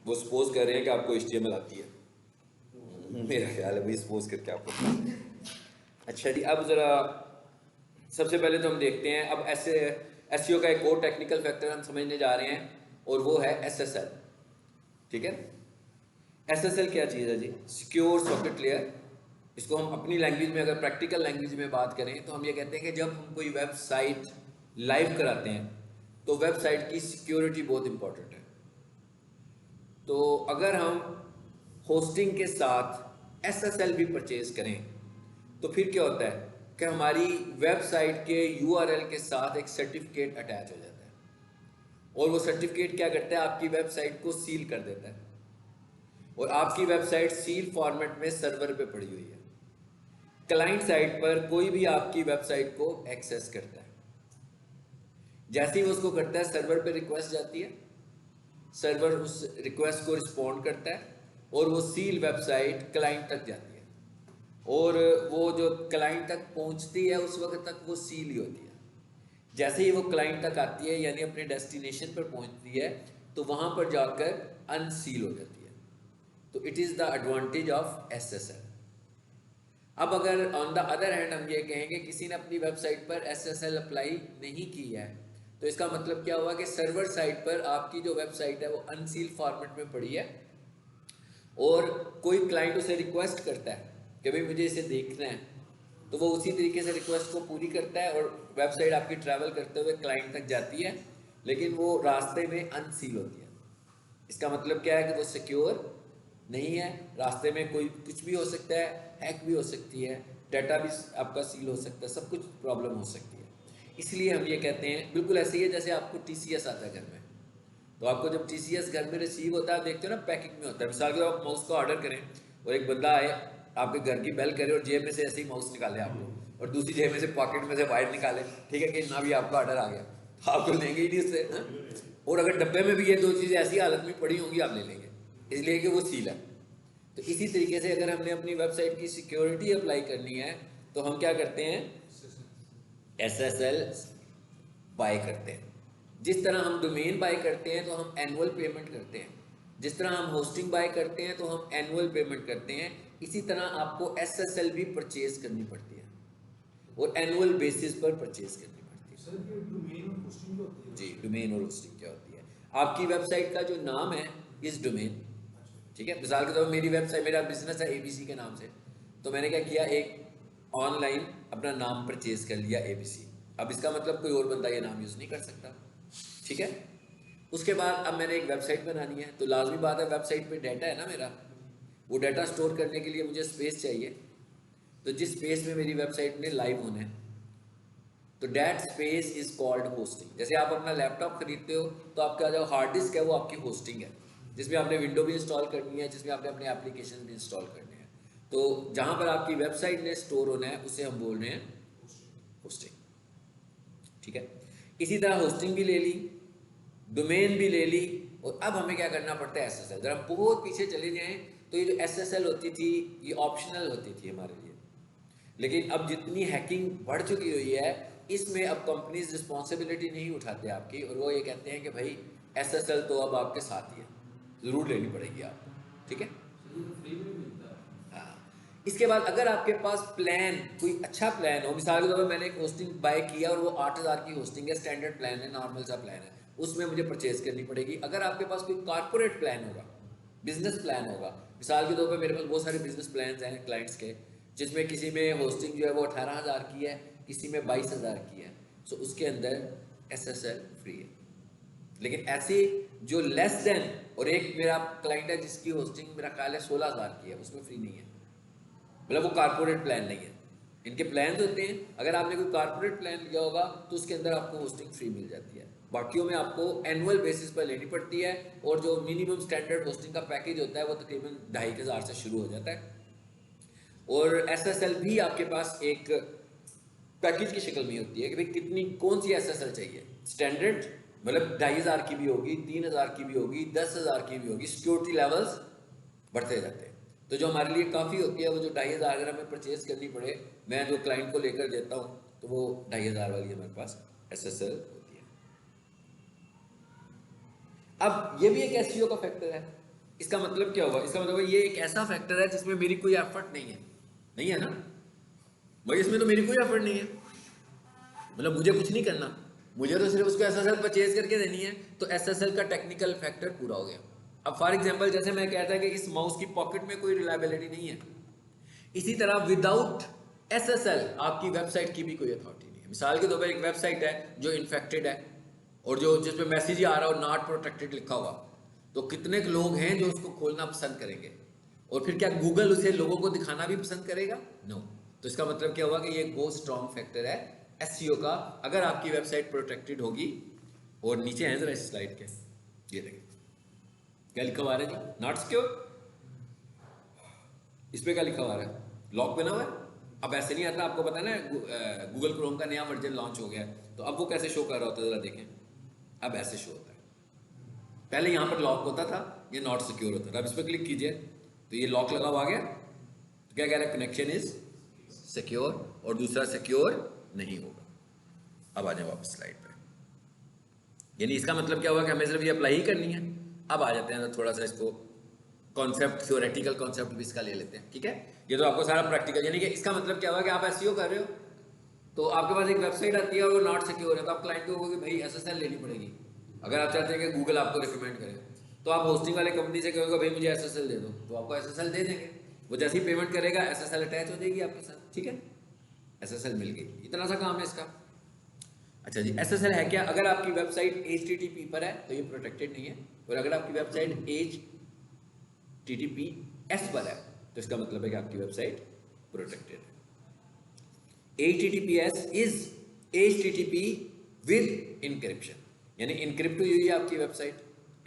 वो सपोज कर रहे हैं कि आपको HTML आती है। मेरा ख्याल है वही सपोज करके आपको। अच्छा जी, अब ज़रा सबसे पहले तो हम देखते हैं अब SEO का एक और टेक्निकल फैक्टर हम समझने जा रहे हैं, और वो है SSL। ठीक है, SSL क्या चीज़ है जी? Secure socket layer. इसको हम अपनी लैंग्वेज में, अगर प्रैक्टिकल लैंग्वेज में बात करें तो हम ये कहते हैं कि जब हम कोई वेबसाइट लाइव कराते हैं तो वेबसाइट की सिक्योरिटी बहुत इंपॉर्टेंट है। तो अगर हम होस्टिंग के साथ SSL भी परचेज करें तो फिर क्या होता है कि हमारी वेबसाइट के URL के साथ एक सर्टिफिकेट अटैच हो जाता है, और वो सर्टिफिकेट क्या करता है, आपकी वेबसाइट को सील कर देता है, और आपकी वेबसाइट सील फॉर्मेट में सर्वर पे पड़ी हुई है। क्लाइंट साइड पर कोई भी आपकी वेबसाइट को एक्सेस करता है, जैसे ही वो उसको करता है सर्वर पे रिक्वेस्ट जाती है, सर्वर उस रिक्वेस्ट को रिस्पॉन्ड करता है, और वो सील वेबसाइट क्लाइंट तक जाती है, और वो जो क्लाइंट तक पहुंचती है उस वक्त तक वो सील ही होती है। जैसे ही वो क्लाइंट तक आती है, यानी अपने डेस्टिनेशन पर पहुंचती है, तो वहां पर जाकर अनसील हो जाती है। तो it is the advantage of SSL। अब अगर ऑन द अदर हैंड हम ये कहेंगे किसी ने अपनी वेबसाइट पर SSL अप्लाई नहीं की है, तो इसका मतलब क्या हुआ कि सर्वर साइड पर आपकी जो वेबसाइट है वो अनसील फॉर्मेट में पड़ी है, और कोई क्लाइंट उसे रिक्वेस्ट करता है कि भाई मुझे इसे देखना है, तो वो उसी तरीके से रिक्वेस्ट को पूरी करता है, और वेबसाइट आपकी ट्रैवल करते हुए क्लाइंट तक जाती है, लेकिन वो रास्ते में अनसील होती है। इसका मतलब क्या है कि वो सिक्योर नहीं है, रास्ते में कोई कुछ भी हो सकता है, हैक भी हो सकती है, डाटा भी आपका सील हो सकता है, सब कुछ प्रॉब्लम हो सकती है। इसलिए हम ये कहते हैं, बिल्कुल ऐसे ही है जैसे आपको TCS आता है घर में, तो आपको जब TCS घर में रिसीव होता है, आप देखते हो ना पैकिंग में होता है। मिसाल के तौर पर आप माउस का ऑर्डर करें और एक बंदा आए आपके घर की बेल करे और जेब में से ऐसे ही माउस निकाले आपको, और दूसरी जेब में से पॉकेट में से वायर निकाले, ठीक है कि ना भी आपका ऑर्डर आ गया, तो आपको लेंगे ही नहीं उससे, हाँ? और अगर डब्बे में भी ये दो चीज़ें ऐसी हालत में पड़ी होंगी आप ले लेंगे, इसलिए कि वो सील है। तो इसी तरीके से अगर हमने अपनी वेबसाइट की सिक्योरिटी अप्लाई करनी है तो हम क्या करते हैं, SSL बाय करते हैं। जिस तरह हम डोमेन बाय करते हैं तो हम एनुअल पेमेंट करते हैं, जिस तरह हम होस्टिंग बाय करते हैं तो हम एनुअल पेमेंट करते हैं, इसी तरह आपको SSL भी परचेज करनी पड़ती है, और एनुअल बेसिस पर परचेज करनी पड़ती है। सर ये डोमेन और होस्टिंग क्या होती है? जी, डोमेन और होस्टिंग क्या होती है? आपकी वेबसाइट का जो नाम है इस डोमेन, ठीक है। मिसाल के तौर पर मेरी वेबसाइट, मेरा बिजनेस है ABC के नाम से, तो मैंने क्या किया, एक ऑनलाइन अपना नाम परचेज कर लिया ABC। अब इसका मतलब कोई और बंदा ये नाम यूज़ नहीं कर सकता, ठीक है। उसके बाद अब मैंने एक वेबसाइट बनानी है, तो लाजमी बात है वेबसाइट पे डाटा है ना मेरा, वो डाटा स्टोर करने के लिए मुझे स्पेस चाहिए। तो जिस स्पेस में मेरी वेबसाइट ने लाइव होना है, तो that space is called hosting. जैसे आप अपना लैपटॉप खरीदते हो तो आपका जो हार्ड डिस्क है वो आपकी होस्टिंग है, जिसमें आपने विंडो भी इंस्टॉल करनी है, जिसमें आपने अपने एप्लीकेशन भी इंस्टॉल करने हैं। तो जहाँ पर आपकी वेबसाइट ने स्टोर होना है उसे हम बोल रहे हैं होस्टिंग, ठीक है। इसी तरह होस्टिंग भी ले ली, डोमेन भी ले ली, और अब हमें क्या करना पड़ता है SSL। जरा बहुत पीछे चले जाएं तो ये जो SSL होती थी ये ऑप्शनल होती थी हमारे लिए, लेकिन अब जितनी हैकिंग बढ़ चुकी हुई है इसमें अब कंपनीज रिस्पॉन्सिबिलिटी नहीं उठाते आपकी, और वो ये कहते हैं कि भाई SSL तो अब आपके साथ ही है, ज़रूर लेनी पड़ेगी आपको, ठीक है। सर ये तो फ्री में मिलता है। हाँ, इसके बाद अगर आपके पास प्लान, कोई अच्छा प्लान हो, मिसाल के तौर पर मैंने एक होस्टिंग बाय किया और वो 8,000 की होस्टिंग है, स्टैंडर्ड प्लान है, नॉर्मल सा प्लान है, उसमें मुझे परचेज करनी पड़ेगी। अगर आपके पास कोई कॉर्पोरेट प्लान होगा, बिजनेस प्लान होगा, मिसाल के तौर पर मेरे पास बहुत सारे बिजनेस प्लान हैं क्लाइंट्स के, जिसमें किसी में होस्टिंग जो है वो 18,000 की है, किसी में 22,000 की है, सो उसके अंदर SSL फ्री है। लेकिन ऐसे जो लेस देन, और एक मेरा क्लाइंट है जिसकी होस्टिंग मेरा ख्याल है 16,000 की है, उसमें फ्री नहीं है, मतलब वो कारपोरेट प्लान नहीं है। इनके प्लान होते हैं, अगर आपने कोई कारपोरेट प्लान लिया होगा तो उसके अंदर आपको होस्टिंग फ्री मिल जाती है, बाकियों में आपको एनुअल बेसिस पर लेनी पड़ती है, और जो मिनिमम स्टैंडर्ड होस्टिंग का पैकेज होता है वो तकरीबन 2,500 से शुरू हो जाता है। और SSL भी आपके पास एक पैकेज की शक्ल में होती है कि भाई कितनी, कौन सी SSL चाहिए। स्टैंडर्ड मतलब 2,500 की भी होगी, 3,000 की भी होगी, 10,000 की भी होगी, सिक्योरिटी लेवल्स बढ़ते जाते हैं। तो जो हमारे लिए काफ़ी होती है वो जो 2,500 अगर हमें परचेज करनी पड़े, मैं जो क्लाइंट को लेकर देता हूँ तो वो 2,500 वाली हमारे पास SSL होती है। अब ये भी एक SEO का फैक्टर है। इसका मतलब क्या हुआ? इसका मतलब ये एक ऐसा फैक्टर है जिसमें मेरी कोई एफर्ट नहीं है, नहीं है ना भाई, इसमें तो मेरी कोई एफर्ट नहीं है, मतलब मुझे कुछ नहीं करना, मुझे तो सिर्फ उसको एसएसएल परचेज करके देनी है, तो एसएसएल का टेक्निकल फैक्टर पूरा हो गया। अब फॉर एग्जांपल जैसे मैं कहता है कि इस माउस की पॉकेट में कोई रिलायबिलिटी नहीं है, इसी तरह विदाउट एसएसएल आपकी वेबसाइट की भी कोई अथॉरिटी नहीं है। मिसाल के तौर पर एक वेबसाइट है जो इन्फेक्टेड है और जो जिसपे मैसेज ही आ रहा हो नॉट प्रोटेक्टेड लिखा हुआ, तो कितने लोग हैं जो उसको खोलना पसंद करेंगे? और फिर क्या गूगल उसे लोगों को दिखाना भी पसंद करेगा? नो। तो इसका मतलब क्या हुआ कि ये एक बहुत स्ट्रॉन्ग फैक्टर है एसईओ का, अगर आपकी वेबसाइट प्रोटेक्टेड होगी। और नीचे है जरा इस स्लाइड के, ये देखिए क्या लिखा हुआ है जी, नॉट सिक्योर। इस पे क्या लिखा हुआ है? लॉक बना हुआ है। अब ऐसे नहीं आता, आपको पता है ना गूगल क्रोम का नया वर्जन लॉन्च हो गया है, तो अब वो कैसे शो कर रहा होता है जरा देखें, अब ऐसे शो होता है। पहले यहाँ पर लॉक होता था, ये नॉट सिक्योर होता था। अब इस पर क्लिक कीजिए तो ये लॉक लगा हुआ आ गया, तो क्या कह रहा है? कनेक्शन इज सिक्योर, और दूसरा सिक्योर नहीं होगा। अब आ जाए वापस स्लाइड पे, यानी इसका मतलब क्या हुआ कि हमें सिर्फ ये अप्लाई ही करनी है। अब आ जाते हैं थोड़ा सा इसको कॉन्सेप्ट, थ्योरेटिकल कॉन्सेप्ट भी इसका ले लेते हैं, ठीक है। ये तो आपको सारा प्रैक्टिकल, यानी कि इसका मतलब क्या हुआ कि आप एसईओ कर रहे हो, तो आपके पास एक वेबसाइट आती है और वो नॉट सिक्योर है, तो आप क्लाइंट को कहोगे भाई एसएसएल लेनी पड़ेगी। अगर आप चाहते हैं कि गूगल आपको रिकमेंड करे, तो आप होस्टिंग वाले कंपनी से कहोगे भाई मुझे एसएसएल दे दो, तो आपको एसएसएल दे देंगे। वो जैसे ही पेमेंट करेगा एसएसएल अटैच हो जाएगी आपके साथ, ठीक है, एसएसएल मिल गई। इतना सा काम है इसका। अच्छा जी, एसएसएल है क्या? अगर आपकी वेबसाइट HTTP पर है तो ये प्रोटेक्टेड नहीं है, और अगर आपकी वेबसाइट HTTPS पर है तो इसका मतलब है कि आपकी वेबसाइट प्रोटेक्टेड है। HTTPS is HTTP with encryption, यानी इनक्रिप्ट हुई है आपकी वेबसाइट।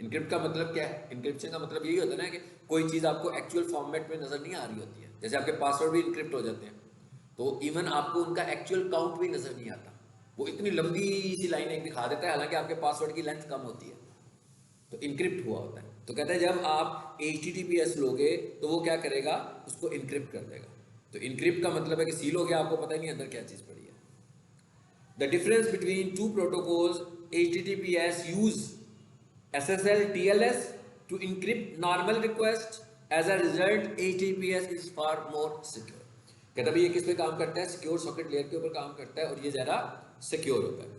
इनक्रिप्ट का मतलब क्या है? इनक्रिप्शन का मतलब यही होता है ना कि कोई चीज़ आपको एक्चुअल फॉर्मेट में नजर नहीं आ रही होती है, जैसे आपके पासवर्ड भी इनक्रिप्ट हो जाते हैं, तो इवन आपको उनका एक्चुअल काउंट भी नजर नहीं आता, वो इतनी लंबी सी लाइन एक दिखा देता है, हालांकि आपके पासवर्ड की लेंथ कम होती है, तो इनक्रिप्ट हुआ होता है। तो कहते हैं जब आप HTTPS लोगे तो वो क्या करेगा? उसको इनक्रिप्ट कर देगा। तो इनक्रिप्ट का मतलब है कि सील हो गया, आपको पता ही नहीं अंदर क्या चीज़ पड़ी है। The difference between two protocols, HTTPS use SSL TLS to encrypt normal request. As a result, HTTPS is far more secure. कहता भाई ये किस पे काम करता है? सिक्योर सॉकेट लेयर के ऊपर काम करता है, और ये ज़्यादा सिक्योर होता है।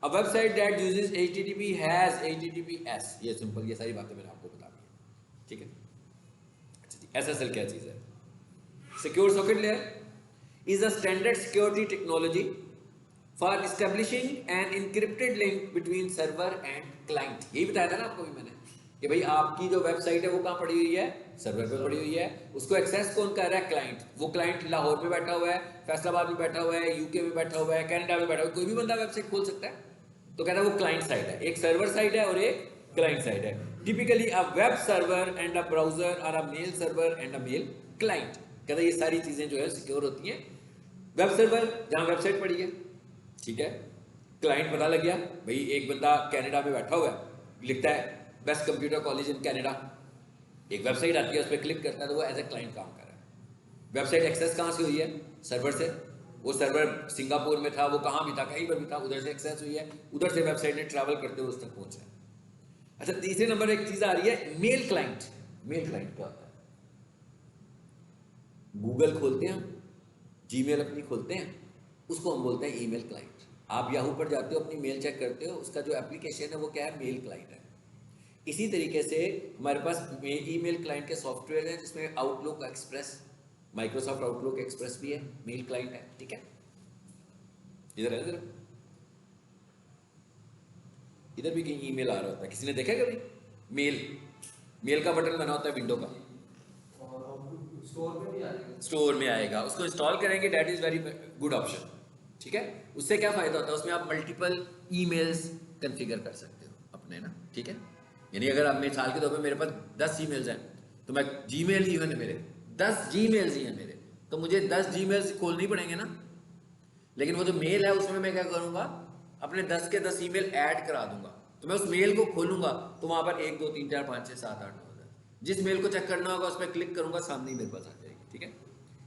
A website that uses HTTP has HTTPS, ये सिंपल, ये सारी बातें मैंने आपको बता दी है, ठीक है। अच्छा जी, SSL क्या चीज़ है? Secure socket layer is a standard security technology for establishing an encrypted link between server and client। यही बताया था ना आपको भी मैंने कि भाई आपकी जो वेबसाइट है वो कहाँ पड़ी हुई है? सर्वर पे पड़ी हुई है। उसको एक्सेस कौन कर रहा है? क्लाइंट। वो क्लाइंट लाहौर में बैठा हुआ है, फैसलाबाद में बैठा हुआ है, यूके में बैठा हुआ है, कनाडा में बैठा हुआ है, कोई भी बंदा वेबसाइट खोल सकता है। तो कहता है वो क्लाइंट साइड है, एक सर्वर साइड है और एक क्लाइंट साइड है। Typically a web server and a browser और a mail server and a mail client. कहता है ये सारी चीजें जो है सिक्योर होती हैं। वेब सर्वर जहां वेबसाइट पड़ी है, ठीक है। क्लाइंट पता लग गया भाई एक बंदा कनाडा में बैठा हुआ है, लिखता है best computer college in Canada, एक वेबसाइट आती है उस पर क्लिक करता है तो वो एज ए क्लाइंट काम कर रहा है। वेबसाइट एक्सेस कहाँ से हुई है? सर्वर से। वो सर्वर सिंगापुर में था, वो कहाँ भी था, कहीं पर भी था, उधर से एक्सेस हुई है, उधर से वेबसाइट ने ट्रैवल करते हुए उस तक पहुंचा है। अच्छा, तीसरे नंबर एक चीज आ रही है मेल क्लाइंट। मेल क्लाइंट क्या होता है? गूगल खोलते हैं, जीमेल अपनी खोलते हैं, उसको हम बोलते हैं ईमेल क्लाइंट। आप याहू पर जाते हो, अपनी मेल चेक करते हो, उसका जो एप्लीकेशन है वो क्या है? मेल क्लाइंट है। इसी तरीके से हमारे पास ईमेल क्लाइंट के सॉफ्टवेयर है, जिसमें outlook express, Microsoft outlook express भी है, मेल क्लाइंट है, ठीक है। इधर है, इधर भी कहीं ईमेल आ रहा होता है, किसी ने देखा कभी? मेल, मेल का बटन बना होता है विंडो का, और स्टोर में भी आएगा। स्टोर में आएगा, उसको इंस्टॉल करेंगे, that is very good option, ठीक है। उससे क्या फायदा होता है? उसमें आप मल्टीपल ईमेल्स कॉन्फ़िगर कर सकते हो अपने ना, ठीक है। यानी अगर आप मिसाल के तौर पे मेरे पास 10 ईमेल्स हैं, तो मैं जीमेल ही है मेरे 10 जीमेल्स ही हैं मेरे, तो मुझे 10 जीमेल्स खोलने पड़ेंगे ना। लेकिन वो जो मेल है उसमें मैं क्या करूंगा? अपने 10 के 10 ईमेल ऐड करा दूंगा, तो मैं उस मेल को खोलूंगा तो वहां पर 1 2 3 4 5 6 7 8 9 10, जिस मेल को चेक करना होगा उस पर क्लिक करूंगा, सामने ही मेरे पास आ जाएगी, ठीक है।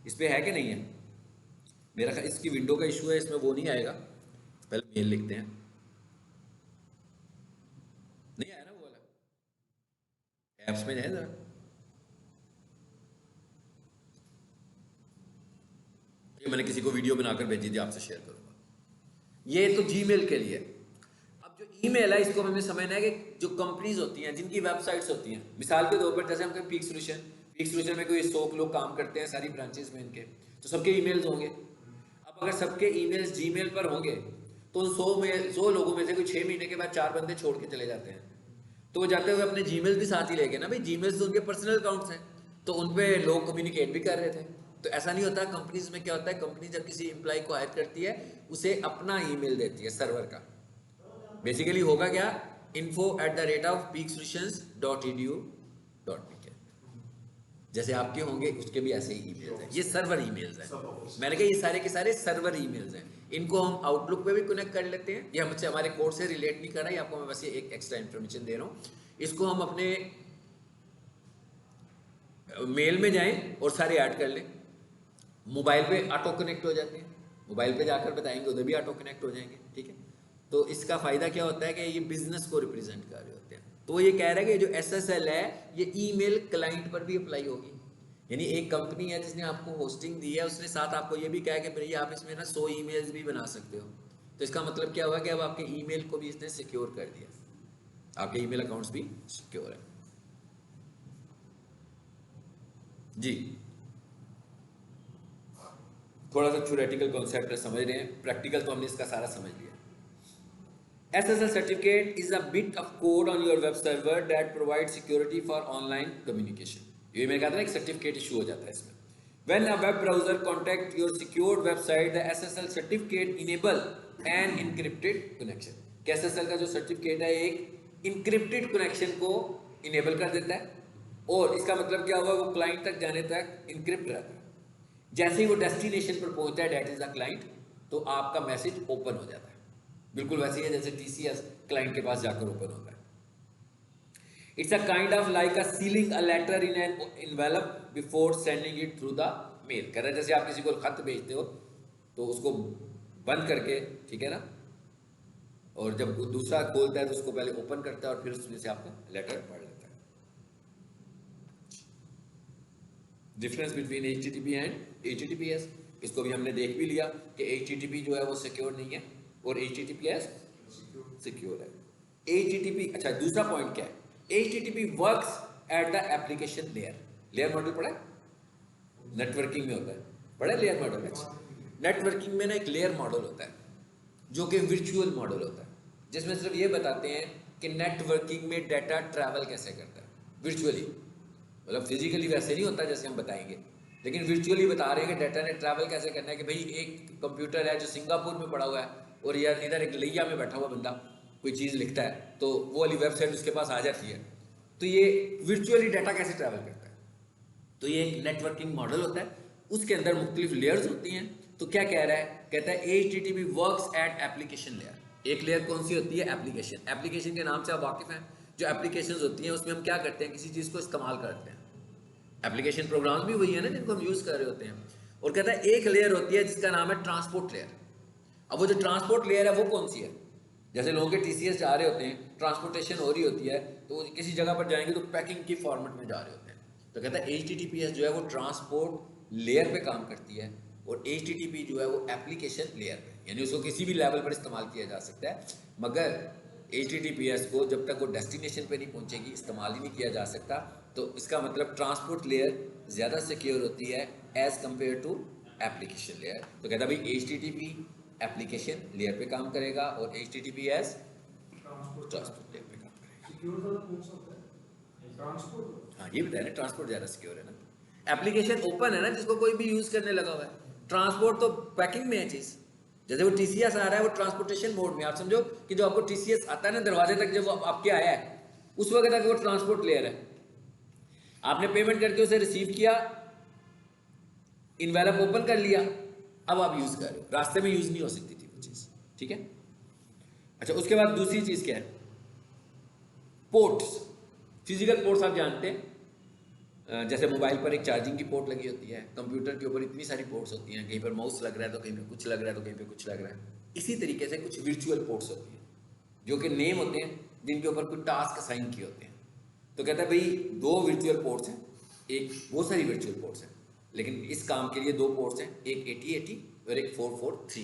इस पर है कि नहीं है? मेरा ख्याल इसकी विंडो का इशू है, इसमें वो नहीं आएगा। पहले मेल लिखते हैं, नहीं आया ना वो वाला, ऐप्स में जाए जरा, ये मैंने किसी को वीडियो बनाकर भेजी थी, आपसे शेयर करूंगा। ये तो जीमेल के लिए। अब जो ईमेल है इसको हमें समझना है कि जो कंपनीज होती हैं जिनकी वेबसाइट्स होती हैं, मिसाल के तौर पर जैसे हम कहें पीक सोल्यूशन में कोई 100 लोग काम करते हैं सारी ब्रांचेस में इनके, तो सबके ईमेल्स होंगे। अब अगर सबके ईमेल्स जीमेल पर होंगे तो उन 100 लोगों में से कोई 6 महीने के बाद 4 बंदे छोड़ के चले जाते हैं, तो वो जाते हुए अपने जीमेल्स भी साथ ही ले गए ना भाई, जीमेल्स तो उनके पर्सनल अकाउंट्स हैं, तो उन पे लोग कम्युनिकेट भी कर रहे थे। तो ऐसा नहीं होता। कंपनीज में क्या होता है, कंपनी जब किसी एम्प्लॉय को हायर करती है उसे अपना ईमेल देती है सर्वर का। बेसिकली होगा क्या, info@peaksolutions.edu.pk, जैसे आपके होंगे उसके भी ऐसे ही ईमेल्स हैं, ये सर्वर ईमेल्स हैं। मैंने कहा ये सारे के सारे सर्वर ईमेल्स हैं। इनको हम आउटलुक पे भी कनेक्ट कर लेते हैं, ये हमसे हमारे कोर्स से रिलेट नहीं कर रहा है, आपको मैं बस ये एक एक्स्ट्रा इन्फॉर्मेशन दे रहा हूँ। इसको हम अपने मेल में जाएं और सारे ऐड कर लें। मोबाइल पे ऑटो कनेक्ट हो जाते हैं, मोबाइल पे जाकर बताएंगे उधर भी ऑटो कनेक्ट हो जाएंगे, ठीक है। तो इसका फ़ायदा क्या होता है कि ये बिजनेस को रिप्रेजेंट कर रहे होते हैं। तो ये कह रहा है कि जो SSL है ये ईमेल क्लाइंट पर भी अप्लाई होगी। यानी एक कंपनी है जिसने आपको होस्टिंग दी है, उसने साथ आपको ये भी कहा है कि भैया आप इसमें ना 100 ईमेल्स भी बना सकते हो। तो इसका मतलब क्या हुआ कि अब आपके ईमेल को भी इसने सिक्योर कर दिया, आपके ईमेल अकाउंट्स भी सिक्योर है जी। थोड़ा सा थ्योरेटिकल कॉन्सेप्ट समझ रहे हैं, प्रैक्टिकल तो हमने इसका सारा समझ लिया। SSL certificate is a bit of code on your web server that provides security for online communication. ये मैं कहता हूँ एक सर्टिफिकेट इशू हो जाता है इसमें। When a web browser contact your secured website, the SSL certificate enable an encrypted connection. कि SSL का जो सर्टिफिकेट है एक encrypted connection को इनेबल कर देता है, और इसका मतलब क्या हुआ, वो क्लाइंट तक जाने तक इनक्रिप्ट रहता है। जैसे ही वो डेस्टिनेशन पर पहुंचता है, डेट इज द क्लाइंट, तो आपका मैसेज ओपन हो जाता है। बिल्कुल वैसे ही है जैसे TCS क्लाइंट के पास जाकर ओपन होता है। It's a kind of like a sealing a letter in an envelope before sending it through the mail. कह रहे हैं जैसे आप किसी को खत भेजते हो तो उसको बंद करके, ठीक है ना, और जब दूसरा खोलता है तो उसको पहले ओपन करता है और फिर उसमें से आपको लेटर पढ़ लेता है। Difference between HTTP and HTTPS, इसको भी हमने देख भी लिया कि HTTP जो है वो सिक्योर नहीं है और HTTPS सिक्योर है। HTTP, अच्छा दूसरा पॉइंट क्या है, HTTP works at the application layer. Layer model पढ़ा है, नेटवर्किंग में होता है, पढ़ा है लेयर मॉडल। नेटवर्किंग में ना एक लेयर मॉडल होता है जो कि वर्चुअल मॉडल होता है, जिसमें सिर्फ ये बताते हैं कि नेटवर्किंग में डाटा ट्रैवल कैसे करता है वर्चुअली। मतलब फिजिकली वैसे नहीं होता जैसे हम बताएंगे, लेकिन वर्चुअली बता रहे हैं कि डाटा ने ट्रैवल कैसे करना है। कि भाई एक कंप्यूटर है जो सिंगापुर में पड़ा हुआ है और यार इधर एक लिया में बैठा हुआ बंदा कोई चीज़ लिखता है तो वो वाली वेबसाइट उसके पास आ जाती है। तो ये वर्चुअली डाटा कैसे ट्रैवल करता है, तो ये एक नेटवर्किंग मॉडल होता है, उसके अंदर मुख्तलिफ लेयर्स होती हैं। तो क्या कह रहा है, कहता है HTTP works at application layer. एक लेयर कौन सी होती है, एप्लीकेशन। एप्लीकेशन के नाम से आप वाकिफ हैं, जो एप्लीकेशंस होती हैं उसमें हम क्या करते हैं, किसी चीज़ को इस्तेमाल करते हैं। एप्लीकेशन प्रोग्राम्स भी वही है ना जिनको हम यूज़ कर रहे होते हैं। और कहता है एक लेयर होती है जिसका नाम है ट्रांसपोर्ट लेयर। अब वो जो ट्रांसपोर्ट लेयर है वो कौन सी है, जैसे लोगों के TCS जा रहे होते हैं, ट्रांसपोर्टेशन हो रही होती है, तो किसी जगह पर जाएंगे तो पैकिंग की फॉर्मेट में जा रहे होते हैं। तो कहता है HTTPS जो है वो ट्रांसपोर्ट लेयर पे काम करती है और HTTP जो है वो एप्लीकेशन लेयर पे, यानी उसको किसी भी लेवल पर इस्तेमाल किया जा सकता है, मगर HTTPS को जब तक वो डेस्टिनेशन पे नहीं पहुंचेगी इस्तेमाल ही नहीं किया जा सकता। तो इसका मतलब ट्रांसपोर्ट लेयर ज़्यादा सिक्योर होती है as compared to application layer. तो कहता है भाई HTTP एप्लीकेशन लेयर पे काम करेगा और HTTPS ट्रांसपोर्ट लेयर पे काम करेगा। सिक्योर ज़्यादा कौन सा होता है, ट्रांसपोर्ट? हाँ ये बताया ना, ट्रांसपोर्ट ज़्यादा सिक्योर है ना। एप्लीकेशन ओपन है ना जिसको कोई भी यूज़ करने लगा हुआ है, ट्रांसपोर्ट तो पैकिंग में है चीज़। जैसे वो TCS आ रहा है वो ट्रांसपोर्टेशन मोड में, आप समझो कि जो आपको TCS आता है ना दरवाजे तक, जब वो आपके आया है उस वक्त तक वो ट्रांसपोर्ट लेयर है। आपने पेमेंट करके उसे रिसीव किया, इनवेलप ओपन कर लिया, अब आप यूज़ कर रहे हो, रास्ते में यूज़ नहीं हो सकती थी वो चीज़, ठीक है। अच्छा उसके बाद दूसरी चीज़ क्या है, पोर्ट्स। फिजिकल पोर्ट्स आप जानते हैं, जैसे मोबाइल पर एक चार्जिंग की पोर्ट लगी होती है, कंप्यूटर के ऊपर इतनी सारी पोर्ट्स होती हैं, कहीं पर माउस लग रहा है तो कहीं पर कुछ लग रहा है तो कहीं पर कुछ लग रहा है। इसी तरीके से कुछ वर्चुअल पोर्ट्स होती हैं जो कि नेम होते हैं जिनके ऊपर कुछ टास्क असाइन किए होते हैं। तो कहता है भाई 2 वर्चुअल पोर्ट्स हैं, एक बहुत सारी वर्चुअल पोर्ट्स हैं, लेकिन इस काम के लिए 2 पोर्ट्स हैं, एक 8080 और एक 443।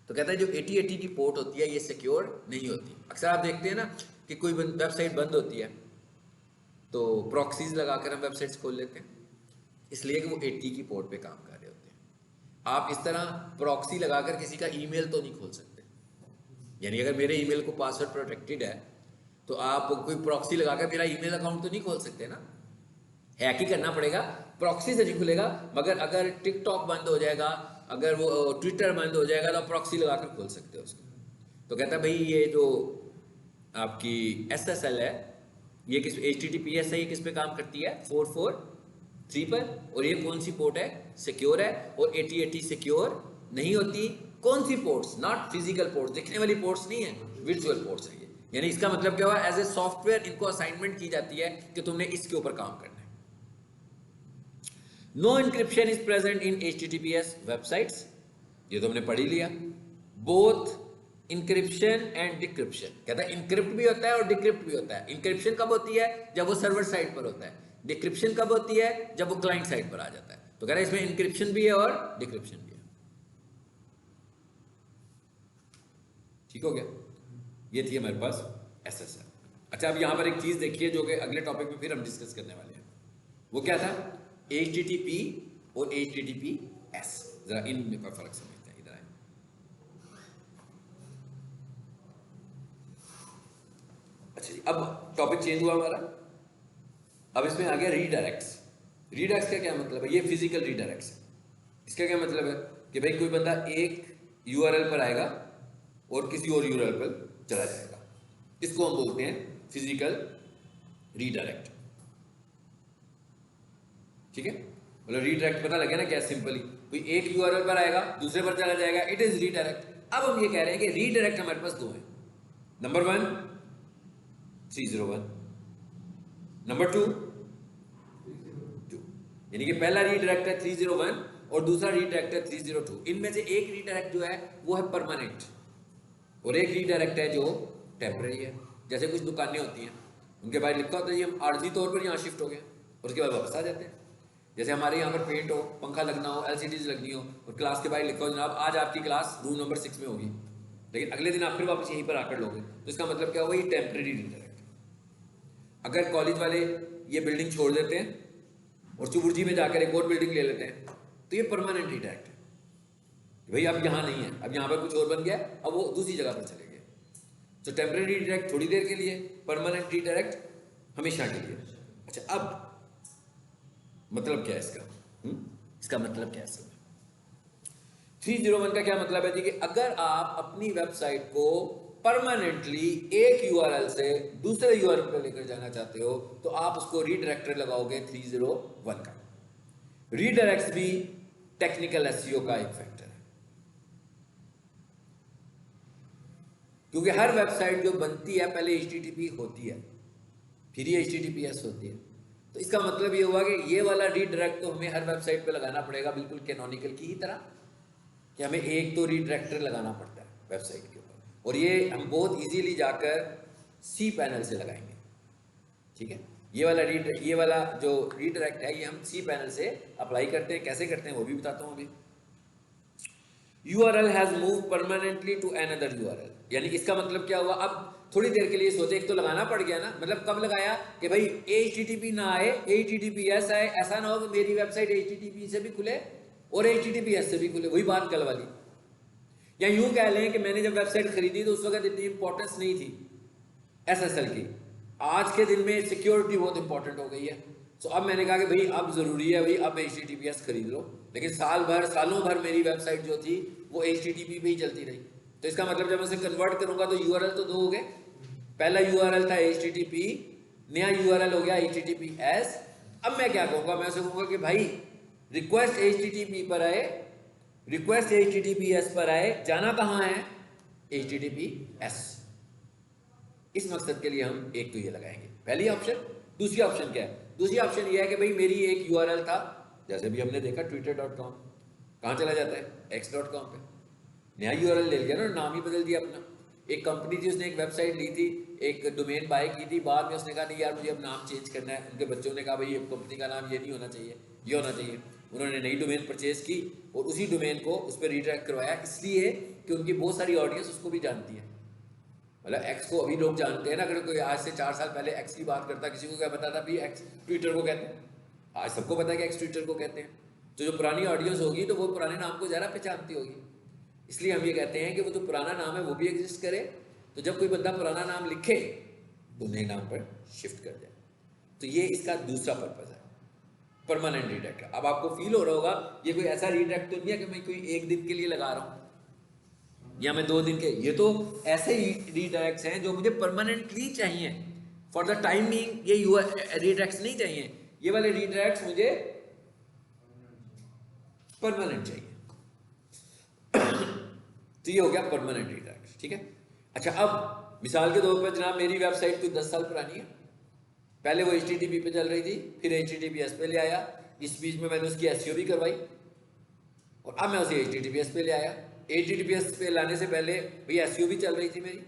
तो कहता है जो 8080 की पोर्ट होती है ये सिक्योर नहीं होती। अक्सर आप देखते हैं ना कि कोई वेबसाइट बंद होती है तो प्रॉक्सीज लगाकर हम वेबसाइट्स खोल लेते हैं, इसलिए कि वो 80 की पोर्ट पे काम कर रहे होते हैं। आप इस तरह प्रॉक्सी लगाकर किसी का ईमेल तो नहीं खोल सकते, यानी अगर मेरे ईमेल को पासवर्ड प्रोटेक्टेड है तो आप कोई प्रॉक्सी लगाकर मेरा ईमेल अकाउंट तो नहीं खोल सकते ना, हैक ही करना पड़ेगा, प्रॉक्सी से नहीं खुलेगा। मगर अगर टिकटॉक बंद हो जाएगा, अगर वो ट्विटर बंद हो जाएगा तो प्रॉक्सी लगाकर खोल सकते हो उसको। तो कहता है भाई ये जो आपकी SSL है ये किस HTTPS है, ये किस पे काम करती है 443 पर, और ये कौन सी पोर्ट है सिक्योर है, और 8080 सिक्योर नहीं होती। कौन सी पोर्ट्स, नॉट फिजिकल पोर्ट्स, दिखने वाली पोर्ट्स नहीं है, वर्चुअल पोर्ट्स है ये। यानी इसका मतलब क्या हुआ, एज ए सॉफ्टवेयर इनको असाइनमेंट की जाती है कि तुमने इसके ऊपर काम करना है। No encryption is present in HTTPS websites, ये तो हमने पढ़ ही लिया। बोथ इंक्रिप्शन एंड डिक्रिप्शन, कहता है इंक्रिप्ट भी होता है और डिक्रिप्ट भी होता है। इंक्रिप्शन कब होती है, जब वो सर्वर साइड पर होता है। डिक्रिप्शन कब होती है, जब वो क्लाइंट साइड पर आ जाता है। तो कह रहा है इसमें इंक्रिप्शन भी है और डिक्रिप्शन भी है। ठीक हो गया, ये थी हमारे पास SSL। अच्छा, अब यहां पर एक चीज देखिए जो कि अगले टॉपिक में फिर हम डिस्कस करने वाले हैं। वो क्या था, HTTP और HTTPS, जरा इनमें का फर्क समझते हैं। इधर आए, अच्छा जी, अब टॉपिक चेंज हुआ हमारा। अब इसमें आ गया रीडायरेक्ट्स। रीडायरेक्ट्स का क्या मतलब है, ये फिजिकल रीडायरेक्ट्स है। इसका क्या मतलब है कि भाई कोई बंदा एक URL पर आएगा और किसी और URL पर चला जाएगा, इसको हम बोलते हैं फिजिकल रीडायरेक्ट। ठीक है, मतलब रीडायरेक्ट पता लगे ना क्या, सिंपली कोई एक URL पर आएगा दूसरे पर चला जाएगा, इट इज रीडायरेक्ट। अब हम ये कह रहे हैं कि रीडायरेक्ट हमारे पास 2 हैं, नंबर 1 301, नंबर 2 2, यानी कि पहला रीडायरेक्ट है 301 और दूसरा रीडायरेक्ट है 302। इनमें से एक रीडायरेक्ट जो है वो है परमानेंट और एक रीडायरेक्ट है जो टेम्परेरी है। जैसे कुछ दुकानें होती हैं, उनके बाहर लिखा होता है जी हम आर्जी तौर पर यहाँ शिफ्ट हो गए और उसके बाद वापस आ जाते हैं। जैसे हमारे यहाँ पर पेंट हो, पंखा लगना हो, LCDs लगनी हो और क्लास के बाहर लिखा हो जनाब आज आपकी क्लास रूम नंबर 6 में होगी, लेकिन अगले दिन आप फिर वापस यहीं पर आकर लोगे, तो इसका मतलब क्या हुआ, ये टेम्परेरी रीडायरेक्ट। अगर कॉलेज वाले ये बिल्डिंग छोड़ देते हैं और चुबुर्जी में जाकर एक और बिल्डिंग ले लेते हैं तो ये परमानेंट रीडायरेक्ट है, भाई अब यहाँ नहीं है, अब यहाँ पर कुछ और बन गया, अब वो दूसरी जगह पर चले गए। तो टेम्परेरी रीडायरेक्ट थोड़ी देर के लिए, परमानेंट रीडायरेक्ट हमेशा के लिए। अच्छा, अब मतलब क्या है इसका, इसका मतलब क्या है 301 का क्या मतलब है जी, कि अगर आप अपनी वेबसाइट को परमानेंटली एक URL से दूसरे URL पर लेकर जाना चाहते हो तो आप उसको रीडायरेक्टर लगाओगे 301 का। रीडायरेक्ट्स भी टेक्निकल SEO का एक फैक्टर है, क्योंकि हर वेबसाइट जो बनती है पहले HTTP होती है, फिर ये HTTPS होती है। तो इसका मतलब ये हुआ कि ये वाला रीडायरेक्ट तो हमें हर वेबसाइट पे लगाना पड़ेगा, बिल्कुल कैनोनिकल की ही तरह, कि हमें एक तो रीडायरेक्टर लगाना पड़ता है वेबसाइट के ऊपर, और ये हम बहुत इजीली जाकर cPanel से लगाएंगे। ठीक है, ये वाला जो रीडायरेक्ट है ये हम cPanel से अप्लाई करते हैं। कैसे करते हैं वो भी बताता हूँ अभी। URL has move permanently to another URL, यानी इसका मतलब क्या हुआ, अब थोड़ी देर के लिए सोचे, एक तो लगाना पड़ गया ना, मतलब कब लगाया कि भाई HTTP ना आए, HTTPS आए। ऐसा ना हो कि मेरी वेबसाइट HTTP से भी खुले और HTTPS से भी खुले, वही बात कल वाली। या यूं कह लें कि मैंने जब वेबसाइट खरीदी तो उस वक्त इतनी इंपॉर्टेंस नहीं थी SSL की, आज के दिन में सिक्योरिटी बहुत इंपॉर्टेंट हो गई है। तो अब मैंने कहा कि भाई अब जरूरी है, भाई अब HTTPS खरीद लो। लेकिन सालों भर मेरी वेबसाइट जो थी वो HTTP पे ही चलती रही। तो इसका मतलब जब मैं उसे कन्वर्ट करूंगा तो URL तो 2 हो गए, पहला URL था HTTP, नया URL हो गया HTTPS। अब मैं क्या कहूंगा, मैं उसे कहूंगा कि भाई रिक्वेस्ट HTTP पर आए, रिक्वेस्ट HTTPS पर आए, जाना कहां है HTTPS। इस मकसद के लिए हम एक तो ये लगाएंगे, पहली ऑप्शन। दूसरी ऑप्शन क्या है, दूसरी ऑप्शन ये है कि भाई मेरी एक URL था, जैसे भी हमने देखा twitter.com, कहां चला जाता है x.com पे, नया URL ले लिया ना, नाम ही बदल दिया अपना। एक कंपनी थी उसने एक वेबसाइट ली थी एक डोमेन बाय की थी, बाद में उसने कहा नहीं यार मुझे अब नाम चेंज करना है। उनके बच्चों ने कहा भाई ये कंपनी का नाम ये नहीं होना चाहिए, ये होना चाहिए। उन्होंने नई डोमेन परचेज की और उसी डोमेन को उस पर रीडायरेक्ट करवाया, इसलिए कि उनकी बहुत सारी ऑडियंस उसको भी जानती है। मतलब एक्स को अभी लोग जानते हैं ना, अगर कोई आज से 4 साल पहले एक्स की बात करता, किसी को क्या पता था भी एक्स ट्विटर को कहते हैं? आज सबको पता है कि एक्स ट्विटर को कहते हैं। तो जो पुरानी ऑडियंस होगी तो वो पुराने नाम को ज़्यादा पहचानती होगी। इसलिए हम ये कहते हैं कि वो जो पुराना नाम है वो भी एग्जिस्ट करे, तो जब कोई बंदा पुराना नाम लिखे तो नए नाम पर शिफ्ट कर जाए। तो ये इसका दूसरा पर्पज़ है, परमानेंट रीडायरेक्ट। अब आपको फील हो रहा होगा ये कोई ऐसा रीडायरेक्ट तो नहीं है कि मैं कोई एक दिन के लिए लगा रहा हूँ या मैं 2 दिन के, ये तो ऐसे रीडायरेक्ट्स हैं जो मुझे परमानेंटली चाहिए। फॉर द टाइम बीइंग ये रीडायरेक्ट्स नहीं चाहिए, ये वाले रीडायरेक्ट्स मुझे परमानेंट चाहिए। तो ये हो गया परमानेंट रीडायरेक्ट, ठीक है। अच्छा, अब मिसाल के तौर पर जनाब मेरी वेबसाइट कोई 10 साल पुरानी है, पहले वो HTTP पे चल रही थी, फिर HTTPS पे ले आया, इस बीच में मैंने उसकी SEO भी करवाई और अब मैं उसे HTTPS पे ले आया। HTTPS पे लाने से पहले भाई SEO भी चल रही थी मेरी।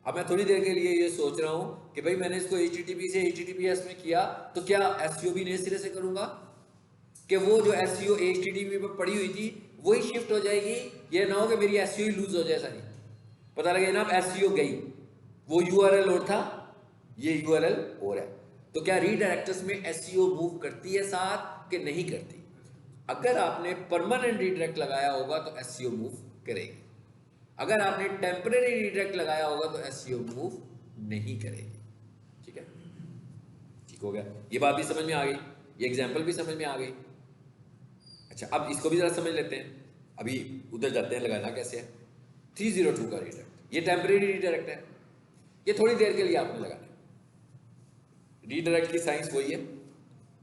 अब मैं थोड़ी देर के लिए ये सोच रहा हूँ कि भाई मैंने इसको HTTP से HTTPS में किया, तो क्या SEO भी नए सिरे से करूँगा कि वो जो SEO HTTP पे पड़ी हुई थी वही शिफ्ट हो जाएगी? ये ना हो कि मेरी SEO ही लूज हो जाए सारी, पता लगे ना अब SEO गई, वो URL और था, ये URL और है। तो क्या रीडायरेक्टर्स में SEO मूव करती है साथ कि नहीं करती? अगर आपने परमानेंट रीडायरेक्ट लगाया होगा तो SEO मूव करेगी, अगर आपने टेम्परेरी रीडायरेक्ट लगाया होगा तो SEO मूव नहीं करेगी। ठीक है, ठीक हो गया, ये बात भी समझ में आ गई, ये एग्जाम्पल भी समझ में आ गई। अच्छा, अब इसको भी जरा समझ लेते हैं, अभी उधर जाते हैं लगाना कैसे है। 302 का रीडायरेक्ट, ये टेम्परेरी रीडायरेक्ट है, ये थोड़ी देर के लिए आपने लगाना है। रीडायरेक्ट की साइंस वही है,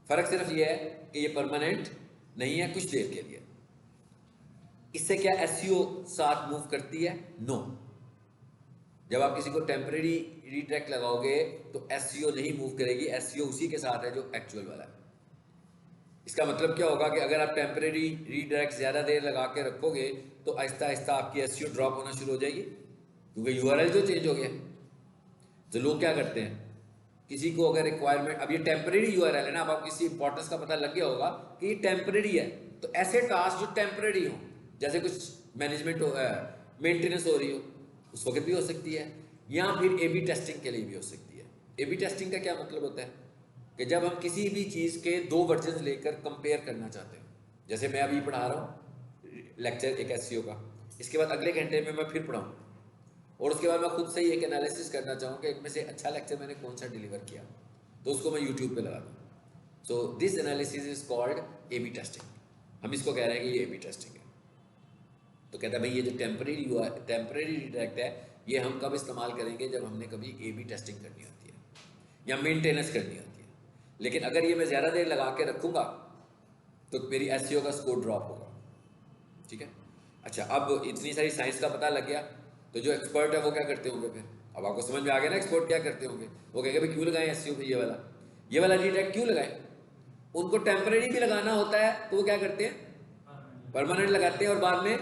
फर्क सिर्फ ये है कि ये परमानेंट नहीं है, कुछ देर के लिए। इससे क्या SEO साथ मूव करती है? नो। जब आप किसी को टेम्परेरी रीडायरेक्ट लगाओगे तो SEO नहीं मूव करेगी, SEO उसी के साथ है जो एक्चुअल वाला है। इसका मतलब क्या होगा कि अगर आप टेम्परेरी रीडायरेक्ट ज़्यादा देर लगा के रखोगे तो आहिस्ता आहिस्ता आपकी SEO ड्रॉप होना शुरू हो जाएगी, क्योंकि URL तो चेंज हो गया। तो लोग क्या करते हैं, किसी को अगर रिक्वायरमेंट, अब ये टेम्परेरी URL है ना, अब आप किसी इंपॉर्टेंस का पता लग गया होगा कि ये टेम्परेरी है, तो ऐसे टास्क जो टेम्परेरी हो, जैसे कुछ मैनेजमेंट हो, मेंटेनेंस हो रही हो, उस वक्त भी हो सकती है, या फिर AB टेस्टिंग के लिए भी हो सकती है। AB टेस्टिंग का क्या मतलब होता है कि जब हम किसी भी चीज़ के 2 वर्जन लेकर कंपेयर करना चाहते हैं, जैसे मैं अभी पढ़ा रहा हूँ लेक्चर एक SEO का, इसके बाद अगले घंटे में मैं फिर पढ़ाऊँ और उसके बाद मैं खुद से ही एक एनालिसिस करना चाहूँ कि इनमें से अच्छा लेक्चर मैंने कौन सा डिलीवर किया, तो उसको मैं यूट्यूब पे लगा दूँ। So this analysis is called AB testing. हम इसको कह रहे हैं कि ये AB टेस्टिंग है। तो कहता है भाई ये जो टेम्परेरी रीडायरेक्ट है ये हम कब इस्तेमाल करेंगे? जब हमने कभी AB टेस्टिंग करनी होती है या मेंटेनेंस करनी होती है। लेकिन अगर ये मैं ज़्यादा देर लगा के रखूँगा तो मेरी SEO का स्कोर ड्रॉप होगा। ठीक है, अच्छा, अब इतनी सारी साइंस का पता लग गया, तो जो एक्सपर्ट है वो क्या करते होंगे फिर? अब आपको समझ में आ गया ना एक्सपर्ट क्या करते होंगे। वो कहेंगे भाई क्यों लगाएं SEO पे ये वाला रीडायरेक्ट क्यों लगाएं? उनको टेम्परेरी भी लगाना होता है तो वो क्या करते हैं? परमानेंट लगाते हैं और बाद में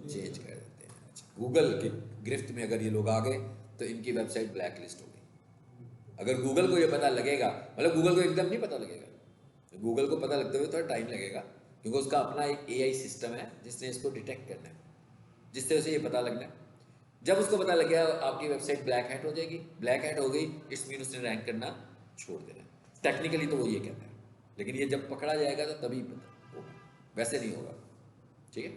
चेंज कर देते हैं। अच्छा, गूगल की गिरफ्त में अगर ये लोग आ गए तो इनकी वेबसाइट ब्लैक लिस्ट हो गई। अगर गूगल को ये पता लगेगा, मतलब गूगल को एकदम नहीं पता लगेगा, गूगल को पता लगते हुए थोड़ा टाइम लगेगा, क्योंकि उसका अपना एक AI सिस्टम है जिसने इसको डिटेक्ट करना है, जिससे उसे ये पता लगना है। जब उसको पता लग गया आपकी वेबसाइट ब्लैक हैट हो जाएगी, ब्लैक हैट हो गई इट्स मीन उसने रैंक करना छोड़ देना। टेक्निकली तो वो ये कहता है, लेकिन ये जब पकड़ा जाएगा तो तभी पता होगा, वैसे नहीं होगा। ठीक है,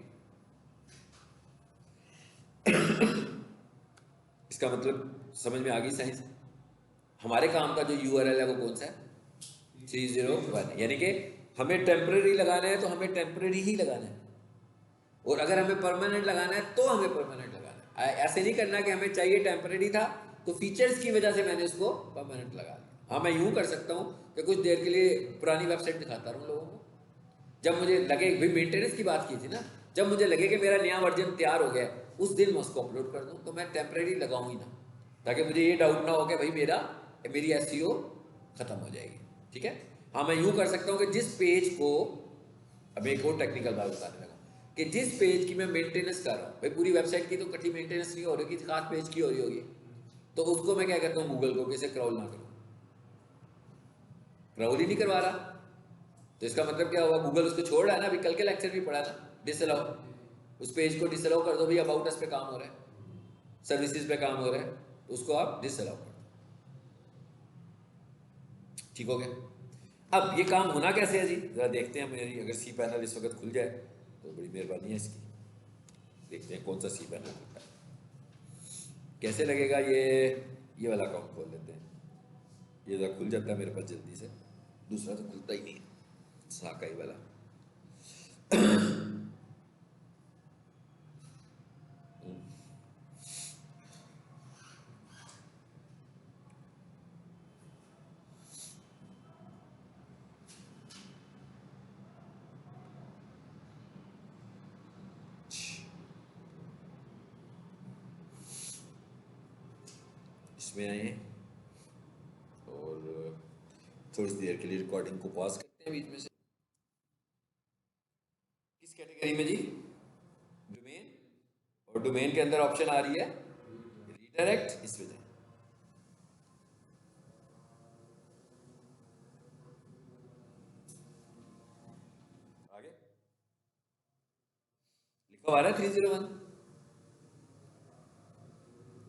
इसका मतलब समझ में आ गई साइंस। हमारे काम का जो URL है वो कौन सा है? 301। यानी कि हमें टेम्परेरी लगाना है तो हमें टेम्परेरी ही लगाना है, और अगर हमें परमानेंट लगाना है तो हमें परमानेंट लगाना है। ऐसे नहीं करना कि हमें चाहिए टेम्परेरी था तो फीचर्स की वजह से मैंने उसको परमानेंट लगा लिया। हाँ, मैं यूँ कर सकता हूँ कि कुछ देर के लिए पुरानी वेबसाइट दिखाता रहूँ लोगों को, जब मुझे लगे, भी मेंटेनेंस की बात की थी ना, जब मुझे लगे कि मेरा नया वर्जन तैयार हो गया उस दिन मैं उसको अपलोड कर दूँ, तो मैं टेम्परेरी लगाऊँ ही ना, ताकि मुझे ये डाउट ना हो कि भाई मेरी SEO ख़त्म हो जाएगी। ठीक है, हाँ, मैं यूँ कर सकता हूँ कि जिस पेज को, अब एक और टेक्निकल बात बताने लगा, कि जिस पेज की मैं मेंटेनेंस कर रहा हूँ, भाई पूरी वेबसाइट की तो कटी मेंटेनेंस नहीं हो रही, खास पेज की हो रही होगी, तो उसको मैं क्या कहता हूँ गूगल को, किसे क्रॉल ना करो, क्रॉल ही नहीं करवा रहा, तो इसका मतलब क्या हुआ, गूगल उसको छोड़ रहा है ना। अभी कल के लेक्चर भी पढ़ा था, डिसअलाउ, उस पेज को डिसअलाउ कर दो भाई, अबाउट अस पे काम हो रहा है, सर्विसेज पे काम हो रहा है, तो उसको आप डिसअलाउ कर दो। ठीक हो गया। अब ये काम होना कैसे है जी, जरा देखते हैं। मेरी अगर सी पैनल इस वक्त खुल जाए तो बड़ी मेहरबानी है इसकी। देखते हैं कौन सा सी पैनल खुलता है, कैसे लगेगा ये वाला अकाउंट खोल लेते हैं। ये जरा खुल जाता है मेरे पास जल्दी से, दूसरा तो खुलता ही नहीं है, साकाई वाला। इसमें आए और थोड़ी देर के लिए रिकॉर्डिंग को पॉज करते हैं बीच में से। किस कैटेगरी में जी, डोमेन, और डोमेन के अंदर ऑप्शन आ रही है रीडायरेक्ट, इस वजह आगे लिखा आ रहा है 301,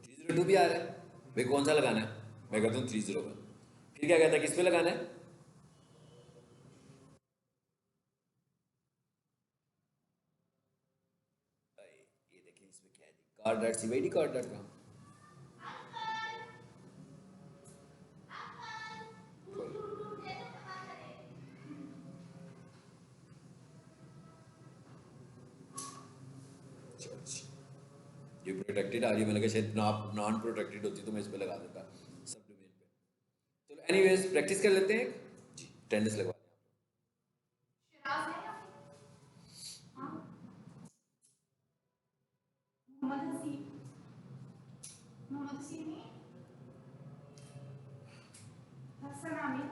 302 भी आ रहा है भाई, कौन सा लगाना है, मैं कहता हूँ 301। फिर क्या कहता है किस पे लगाना है, ये देखिए इसमें क्या है, card.cyd card.com। ये प्रोटेक्टेड आ रही है, मैंने कहा शायद नॉन प्रोटेक्टेड होती तो मैं इस पे लगा देता सब डोमेन पे। चलो एनीवेज प्रैक्टिस कर लेते हैं जी, टेनिस लगवा दें। शिराज है या हाँ मोहम्मद हसीब, मोहम्मद हसीब नहीं, हसन आमिर,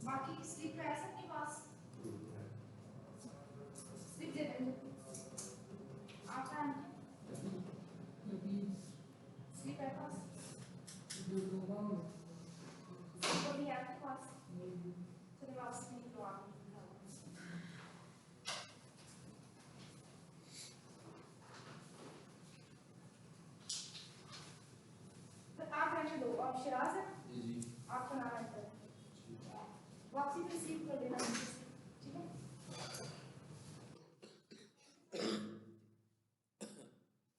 बाकी स्लिप है सबके पास, स्लिप दे देंगे आपका स्लिप है पास, स्लिप भी है आपके पास, चलो लास्ट में तो आप आप रहने दो, आप शिराज है आपका नाम है, वापसी पे रिसीव कर लेना, ठीक है।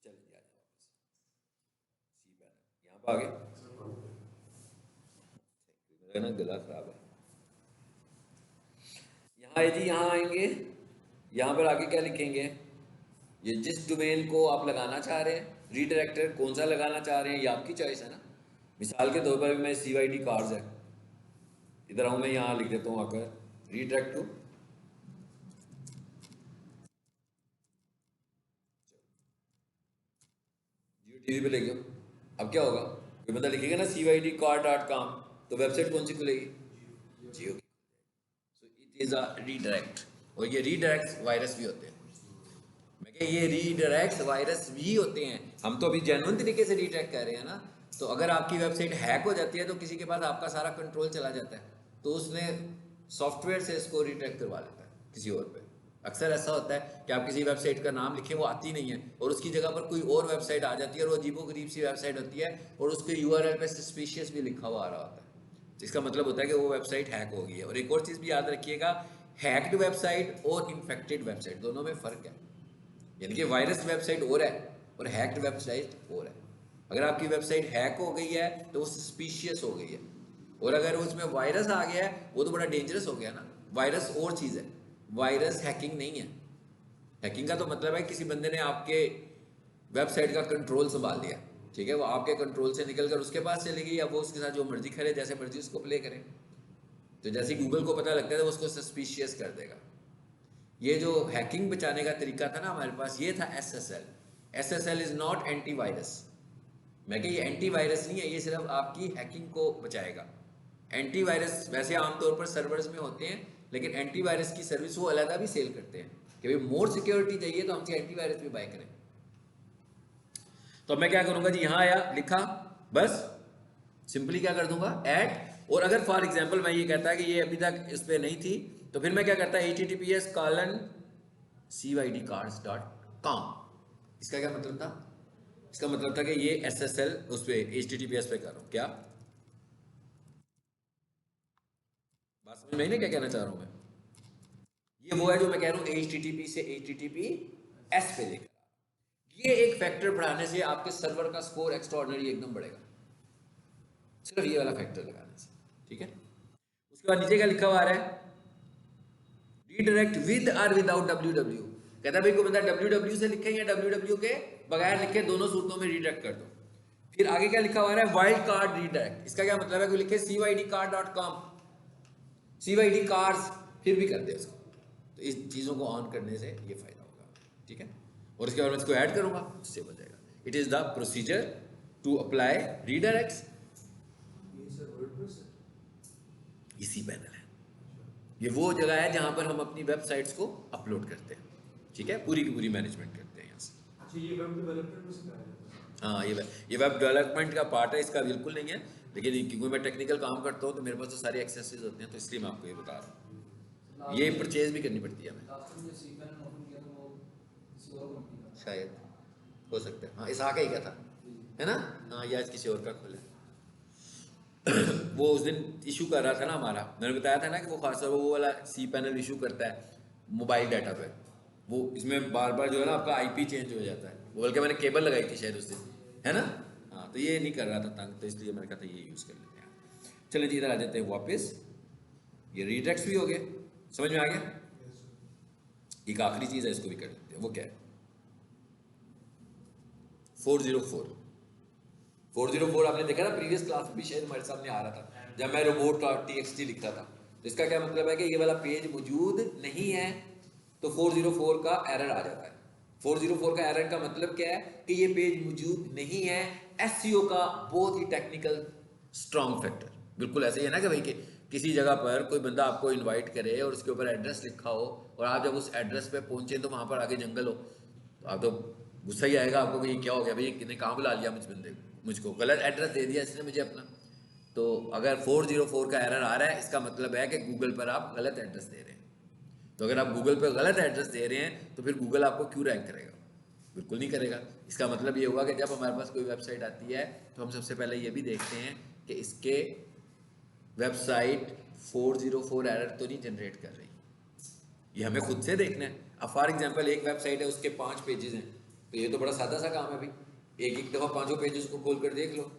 चलिए आ जाए वापस, सी पैनल यहाँ पे आ गए, मेरा ना गला खराब है। यहाँ है जी, यहाँ आएंगे, यहाँ पर आके क्या लिखेंगे, ये जिस डोमेन को आप लगाना चाह रहे हैं, रीडायरेक्टर कौन सा लगाना चाह रहे हैं ये आपकी चॉइस है ना। मिसाल के तौर पर मैं CYD कार्स है, इधर आऊँ मैं यहाँ लिख देता हूँ आकर रीडायरेक्ट टू जियो टीवी पे ले गया। अब क्या होगा, कोई बंदा लिखेगा ना cydcar.com, तो वेबसाइट कौन सी खुलेगी, जियो की। So it is a redirect, और ये रीडायरेक्ट वायरस भी होते हैं। मैं क्या, ये रीडायरेक्ट वायरस भी होते हैं। हम तो अभी जेन्युइन तरीके से रीडायरेक्ट कर रहे हैं ना। तो अगर आपकी वेबसाइट हैक हो जाती है तो किसी के पास आपका सारा कंट्रोल चला जाता है, तो उसने सॉफ्टवेयर से इसको रीडायरेक्ट करवा लेता है किसी और पे। अक्सर ऐसा होता है कि आप किसी वेबसाइट का नाम लिखें, वो आती नहीं है, और उसकी जगह पर कोई और वेबसाइट आ जाती है, और वो अजीबोगरीब सी वेबसाइट होती है, और उसके URL पे सस्पिशियस भी लिखा हुआ आ रहा होता है। इसका मतलब होता है कि वो वेबसाइट हैक हो गई है। और एक और चीज़ भी याद रखिएगा, हैक्ड वेबसाइट और इन्फेक्टेड वेबसाइट दोनों में फ़र्क है। यानी कि वायरस वेबसाइट और है और हैक्ड वेबसाइट और है। अगर आपकी वेबसाइट हैक हो गई है तो वो सस्पिशियस हो गई है, और अगर उसमें वायरस आ गया है वो तो बड़ा डेंजरस हो गया ना। वायरस और चीज़ है, वायरस हैकिंग नहीं है। हैकिंग का तो मतलब है किसी बंदे ने आपके वेबसाइट का कंट्रोल संभाल लिया, ठीक है, वो आपके कंट्रोल से निकल कर उसके पास चली गई, अब वो उसके साथ जो मर्जी करे, जैसे मर्जी उसको प्ले करे। तो जैसे गूगल को पता लगता है तो उसको सस्पिशियस कर देगा। ये जो हैकिंग बचाने का तरीका था ना हमारे पास, ये था SSL। SSL is not antivirus. मैं कह, ये एंटीवायरस नहीं है, ये सिर्फ आपकी हैकिंग को बचाएगा। एंटीवायरस वैसे आमतौर पर सर्वर्स में होते हैं, लेकिन एंटीवायरस की सर्विस वो अलग भी सेल करते हैं कि भाई मोर सिक्योरिटी चाहिए तो हमसे एंटीवायरस भी बाय करें। तो अब मैं क्या करूंगा जी, यहाँ आया लिखा, बस सिंपली क्या कर दूंगा ऐड। और अगर फॉर एग्जांपल मैं ये कहता है कि ये अभी तक इस पर नहीं थी, तो फिर मैं क्या करता है https://cydcards.com। इसका क्या मतलब था? इसका मतलब था कि ये SSL उस पर HTTPS पे कर रहा हूं। क्या बात समझ में आई ना क्या कहना चाह रहा हूं मैं? ये वो है जो मैं कह रहा हूं HTTP से HTTPS पे लेकर। ये एक फैक्टर बढ़ाने से आपके सर्वर का स्कोर एक्स्ट्राऑर्डिनरी एकदम बढ़ेगा, सिर्फ ये वाला फैक्टर लगाने से, ठीक है। उसके बाद नीचे क्या लिखा हुआ आ रहा है, रीडायरेक्ट विद और विदाउट www। कहता है भाई कोई बंदा www से लिखे या www के बगैर लिखे, दोनों सूरतों में रीडायरेक्ट कर दो। फिर आगे क्या लिखा हुआ है, वाइल्ड कार्ड रीडायरेक्ट। इसका क्या मतलब है, कोई लिखे cydcard.com, cyd कार्ड्स, फिर भी कर दे उसको। तो इस चीज़ों को ऑन करने से ये फायदा होगा, ठीक है। और इसके बाद मैं इसको ऐड करूंगा, इससे हो जाएगा। It is the procedure to apply redirects. ये सर वर्डप्रेस है। इसी पैनल है, ये वो जगह है जहां पर हम अपनी वेबसाइट्स को अपलोड करते हैं, ठीक है, पूरी की पूरी मैनेजमेंट करते हैं यहाँ से। अच्छा, ये वेब डेवलपमेंट में सिखाया जाता है? हाँ, ये वेब डेवलपमेंट का पार्ट है, इसका बिल्कुल नहीं है, लेकिन क्योंकि मैं टेक्निकल काम करता हूँ तो मेरे पास तो सारे एक्सेसेस होते हैं, तो इसलिए मैं आपको ये बता रहा हूँ। ये परचेज भी करनी पड़ती है हमें, शायद हो सकता है। हाँ, इस आके ही क्या था, है ना? हाँ, या किसी और का खोले। वो उस दिन इशू कर रहा था ना हमारा, मैंने बताया था ना कि वो खासतौर पर वो वाला सी पैनल इशू करता है मोबाइल डाटा पे। वो इसमें बार बार जो है ना आपका IP चेंज हो जाता है। वो बल्कि मैंने केबल लगाई थी शायद उस दिन, है ना? हाँ, तो ये नहीं कर रहा था तंग, तो इसलिए मैंने कहा था ये यूज़ कर लेते हैं। चलिए जी, इधर आ जाते हैं वापस। ये रीडायरेक्ट्स भी हो गए, समझ में आ गया? एक आखिरी चीज़ है, इसको भी कर लेते हैं। वो क्या है, 404 आपने देखा ना प्रीवियस क्लास में भी शायद हमारे सामने आ रहा था जब मैं robot.txt लिख रहा था। तो इसका क्या मतलब है कि ये वाला पेज मौजूद नहीं है, तो 404 का एरर आ जाता है। 404 का एरर का मतलब क्या है कि ये पेज मौजूद नहीं है। SEO का बहुत ही टेक्निकल स्ट्रॉन्ग फैक्टर, बिल्कुल ऐसे ही है ना कि भाई कि किसी जगह पर कोई बंदा आपको इनवाइट करे और उसके ऊपर एड्रेस लिखा हो, और आप जब उस एड्रेस पे पहुंचे तो वहां पर आगे जंगल हो, तो आप तो गुस्सा ही आएगा आपको कि ये क्या हो गया भाई, किसने कहाँ बुला लिया मुझको गलत एड्रेस दे दिया इसने मुझे अपना। तो अगर 404 का एरर आ रहा है, इसका मतलब है कि गूगल पर आप गलत एड्रेस दे रहे हैं। तो अगर आप गूगल पर गलत एड्रेस दे रहे हैं तो फिर गूगल आपको क्यों रैंक करेगा? बिल्कुल नहीं करेगा। इसका मतलब ये हुआ कि जब हमारे पास कोई वेबसाइट आती है तो हम सबसे पहले ये भी देखते हैं कि इसके वेबसाइट 404 एरर तो नहीं जनरेट कर रही, ये हमें खुद से देखना है। अब फॉर एग्जांपल एक वेबसाइट है, उसके 5 पेजेस हैं, तो ये तो बड़ा सादा सा काम है भाई, एक एक दफ़ा 5 पेजेस को खोल कर देख लो।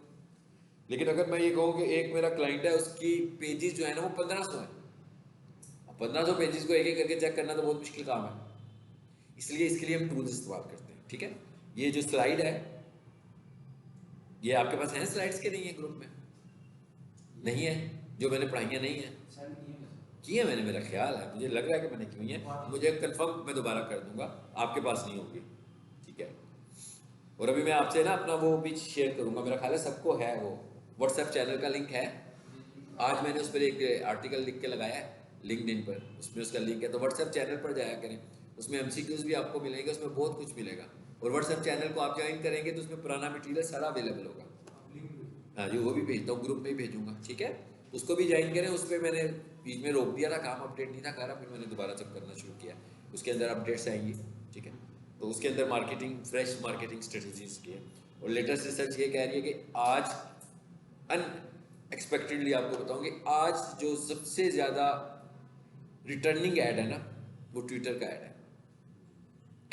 लेकिन अगर मैं ये कहूँ कि एक मेरा क्लाइंट है, उसकी पेजेस जो है ना वो 1500 है, 1500 पेजेस को एक एक करके चेक करना तो बहुत मुश्किल काम है। इसलिए इसके लिए हम टूल्स इस्तेमाल करते हैं, ठीक है। ये जो स्लाइड है, ये आपके पास है स्लाइड्स के नहीं है ग्रुप में? नहीं है, जो मैंने पढ़ाइयाँ नहीं है की है मैंने, मेरा ख्याल है, मुझे लग रहा है कि मैंने की है, मुझे कंफर्म मैं दोबारा कर दूंगा, आपके पास नहीं होगी, ठीक है। और अभी मैं आपसे ना अपना वो भी शेयर करूंगा, मेरा ख्याल है सबको है, वो व्हाट्सएप चैनल का लिंक है। आज मैंने उस पर एक आर्टिकल लिख के लगाया है लिंक्डइन पर, उसमें उसका लिंक है, तो व्हाट्सएप चैनल पर जाया करें, उसमें MCQs भी आपको मिलेंगे, उसमें बहुत कुछ मिलेगा। और व्हाट्सएप चैनल को आप ज्वाइन करेंगे तो उसमें पुराना मटीरियल सारा अवेलेबल होगा। हाँ जी, वो भी भेजता हूँ, ग्रुप में ही भेजूंगा, ठीक है। उसको भी ज्वाइन करें। उस पर मैंने बीच में रोक दिया था, काम अपडेट नहीं था कर रहा, फिर मैंने दोबारा जब करना शुरू किया, उसके अंदर अपडेट्स आएंगी, ठीक है। तो उसके अंदर मार्केटिंग, फ्रेश मार्केटिंग स्ट्रेटजीज की है। और लेटेस्ट रिसर्च ये कह रही है कि आज अनएक्सपेक्टेडली आपको बताऊँ कि आज जो सबसे ज़्यादा रिटर्निंग ऐड है ना, वो ट्विटर का ऐड है।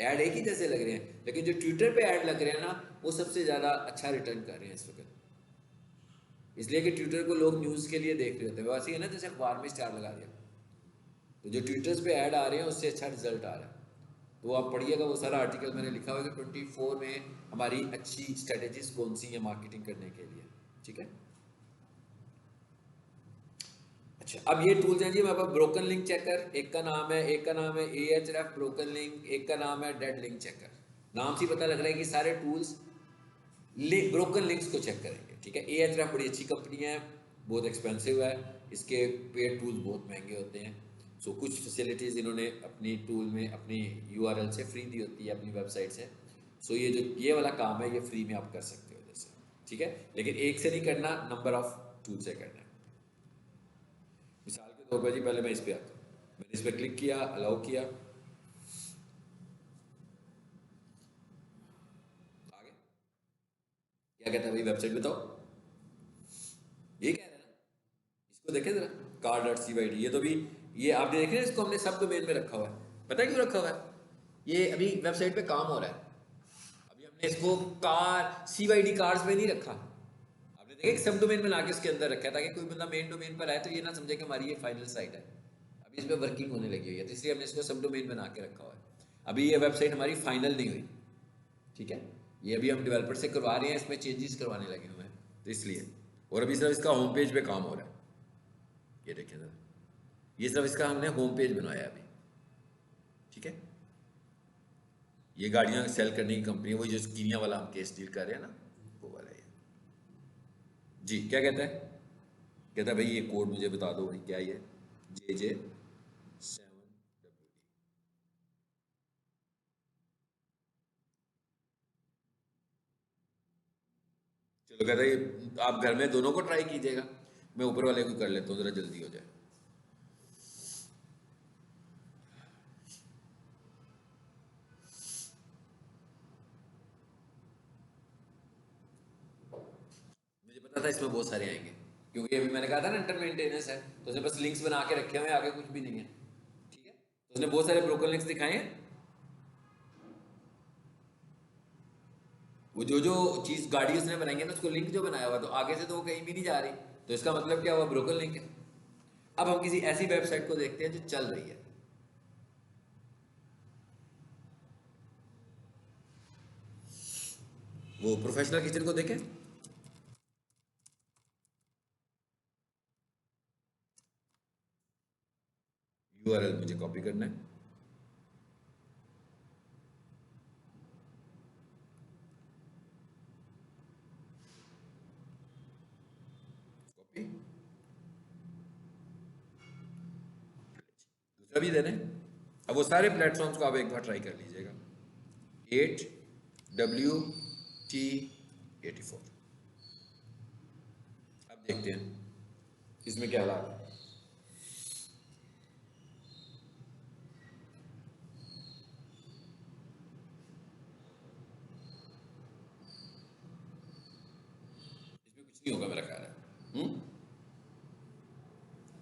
ऐड एक ही जैसे लग रहे हैं, लेकिन जो ट्विटर पे ऐड लग रहे हैं ना, वो सबसे ज़्यादा अच्छा रिटर्न कर रहे हैं इस वक्त। इसलिए कि ट्विटर को लोग न्यूज़ के लिए देख रहे होते हैं, वैसे ही है ना, जैसे अखबार में स्टार लगा दिया, तो जो ट्विटर्स पे ऐड आ रहे हैं उससे अच्छा रिजल्ट आ रहा है। तो आप पढ़िएगा, वो सारा आर्टिकल मैंने लिखा हुआ है कि 24 में हमारी अच्छी स्ट्रेटेजीज कौन सी है मार्केटिंग करने के लिए, ठीक है। अच्छा, अब ये टूल्स हैं जी हमारे पास। ब्रोकन लिंक चेकर एक का नाम है, एक का नाम है Ahref ब्रोकन लिंक, एक का नाम है डेड लिंक चेकर। नाम से पता लग रहा है कि सारे टूल्स ब्रोकन लिंक्स को चेक करेंगे, ठीक है। Ahref बड़ी अच्छी कंपनी है, बहुत एक्सपेंसिव है, इसके पेड टूल्स बहुत महंगे होते हैं। सो कुछ फैसिलिटीज़ इन्होंने अपनी टूल में अपनी URL से फ्री दी होती है अपनी वेबसाइट से। सो ये जो ये वाला काम है ये फ्री में आप कर सकते हो जैसे, ठीक है, लेकिन एक से नहीं करना, नंबर ऑफ टूल से करना है। मिसाल के तौर पर जी पहले मैं इस पे आता हूँ, मैंने इस पर क्लिक किया, अलाउ किया, आगे क्या कहता है भाई वेबसाइट बताओ, ये कह रहा है ना, इसको देखें जरा car.cyd, ये तो भी ये आप देख रहे हैं, इसको हमने सब डोमेन में रखा हुआ है, पता है क्यों रखा हुआ है, ये अभी वेबसाइट पे काम हो रहा है, अभी हमने इसको कार CYD कार्स में नहीं रखा, आपने देखा सब डोमेन बना के इसके अंदर रखा है ताकि कोई बंदा मेन डोमेन पर आए तो ये ना समझे कि हमारी ये फाइनल साइट है, अभी इस पर वर्किंग होने लगी हुई है, तो इसलिए हमने इसको सब डोमेन बना के रखा हुआ है, अभी ये वेबसाइट हमारी फाइनल नहीं हुई, ठीक है, ये अभी हम डेवलपर से करवा रहे हैं, इसमें चेंजेस करवाने लगे हुए हैं, तो इसलिए, और अभी सिर्फ इसका होम पेज पे काम हो रहा है, ये देखिए जरा, ये सिर्फ इसका हमने होम पेज बनाया अभी, ठीक है, ये गाड़ियां सेल करने की कंपनी है, वही जो कीनिया वाला हम केस डील कर रहे हैं ना, वो वाला है जी। क्या कहता है, कहता है भाई ये कोड मुझे बता दो भाई क्या ये JJ7WD, चलो कहता है आप घर में दोनों को ट्राई कीजिएगा, मैं ऊपर वाले को कर लेता हूँ जरा जल्दी हो जाए, मुझे पता था इसमें बहुत सारे आएंगे क्योंकि अभी मैंने कहा था ना इंटर मेंटेनेंस है, तो उसने बस लिंक्स बना के रखे हुए हैं, आगे कुछ भी नहीं है, ठीक है, तो उसने बहुत सारे ब्रोकन लिंक्स दिखाए हैं, वो जो जो चीज गाड़ी उसने बनाई है ना उसको लिंक जो बनाया हुआ, तो आगे से तो वो कहीं भी नहीं जा रही, तो इसका मतलब क्या हुआ, ब्रोकन लिंक है। अब हम किसी ऐसी वेबसाइट को देखते हैं जो चल रही है, वो प्रोफेशनल किचन को देखें, URL मुझे कॉपी करना है, कॉपी, दूसरा भी देने, अब वो सारे प्लेटफॉर्म्स को आप एक बार ट्राई कर लीजिएगा, 8WT84, अब देखते हैं इसमें क्या हालात है। इसमें कुछ नहीं होगा मेरा ख्याल है,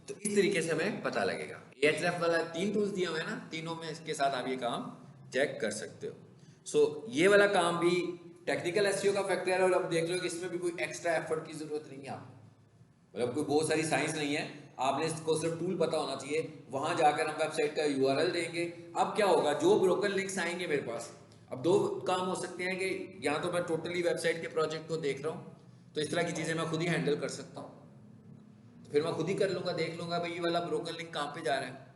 तो इस तरीके से हमें पता लगेगा। Ahref वाला 3 टूल्स दिए हुए हैं ना, तीनों में इसके साथ आप ये काम चेक कर सकते हो। सो ये वाला काम भी टेक्निकल एसईओ का फैक्टर है, और अब देख लो कि इसमें भी कोई एक्स्ट्रा एफर्ट की जरूरत नहीं है आपको, मतलब कोई बहुत सारी साइंस नहीं है, आपने इसको सिर्फ टूल पता होना चाहिए, वहां जाकर हम वेबसाइट का URL देंगे। अब क्या होगा, जो ब्रोकन लिंक्स आएंगे मेरे पास, अब दो काम हो सकते हैं कि या तो मैं टोटली वेबसाइट के प्रोजेक्ट को देख रहा हूँ, तो इस तरह की चीजें मैं खुद ही हैंडल कर सकता हूँ, तो फिर मैं खुद ही कर लूंगा, देख लूंगा भाई ये वाला ब्रोकन लिंक कहाँ पे जा रहा है।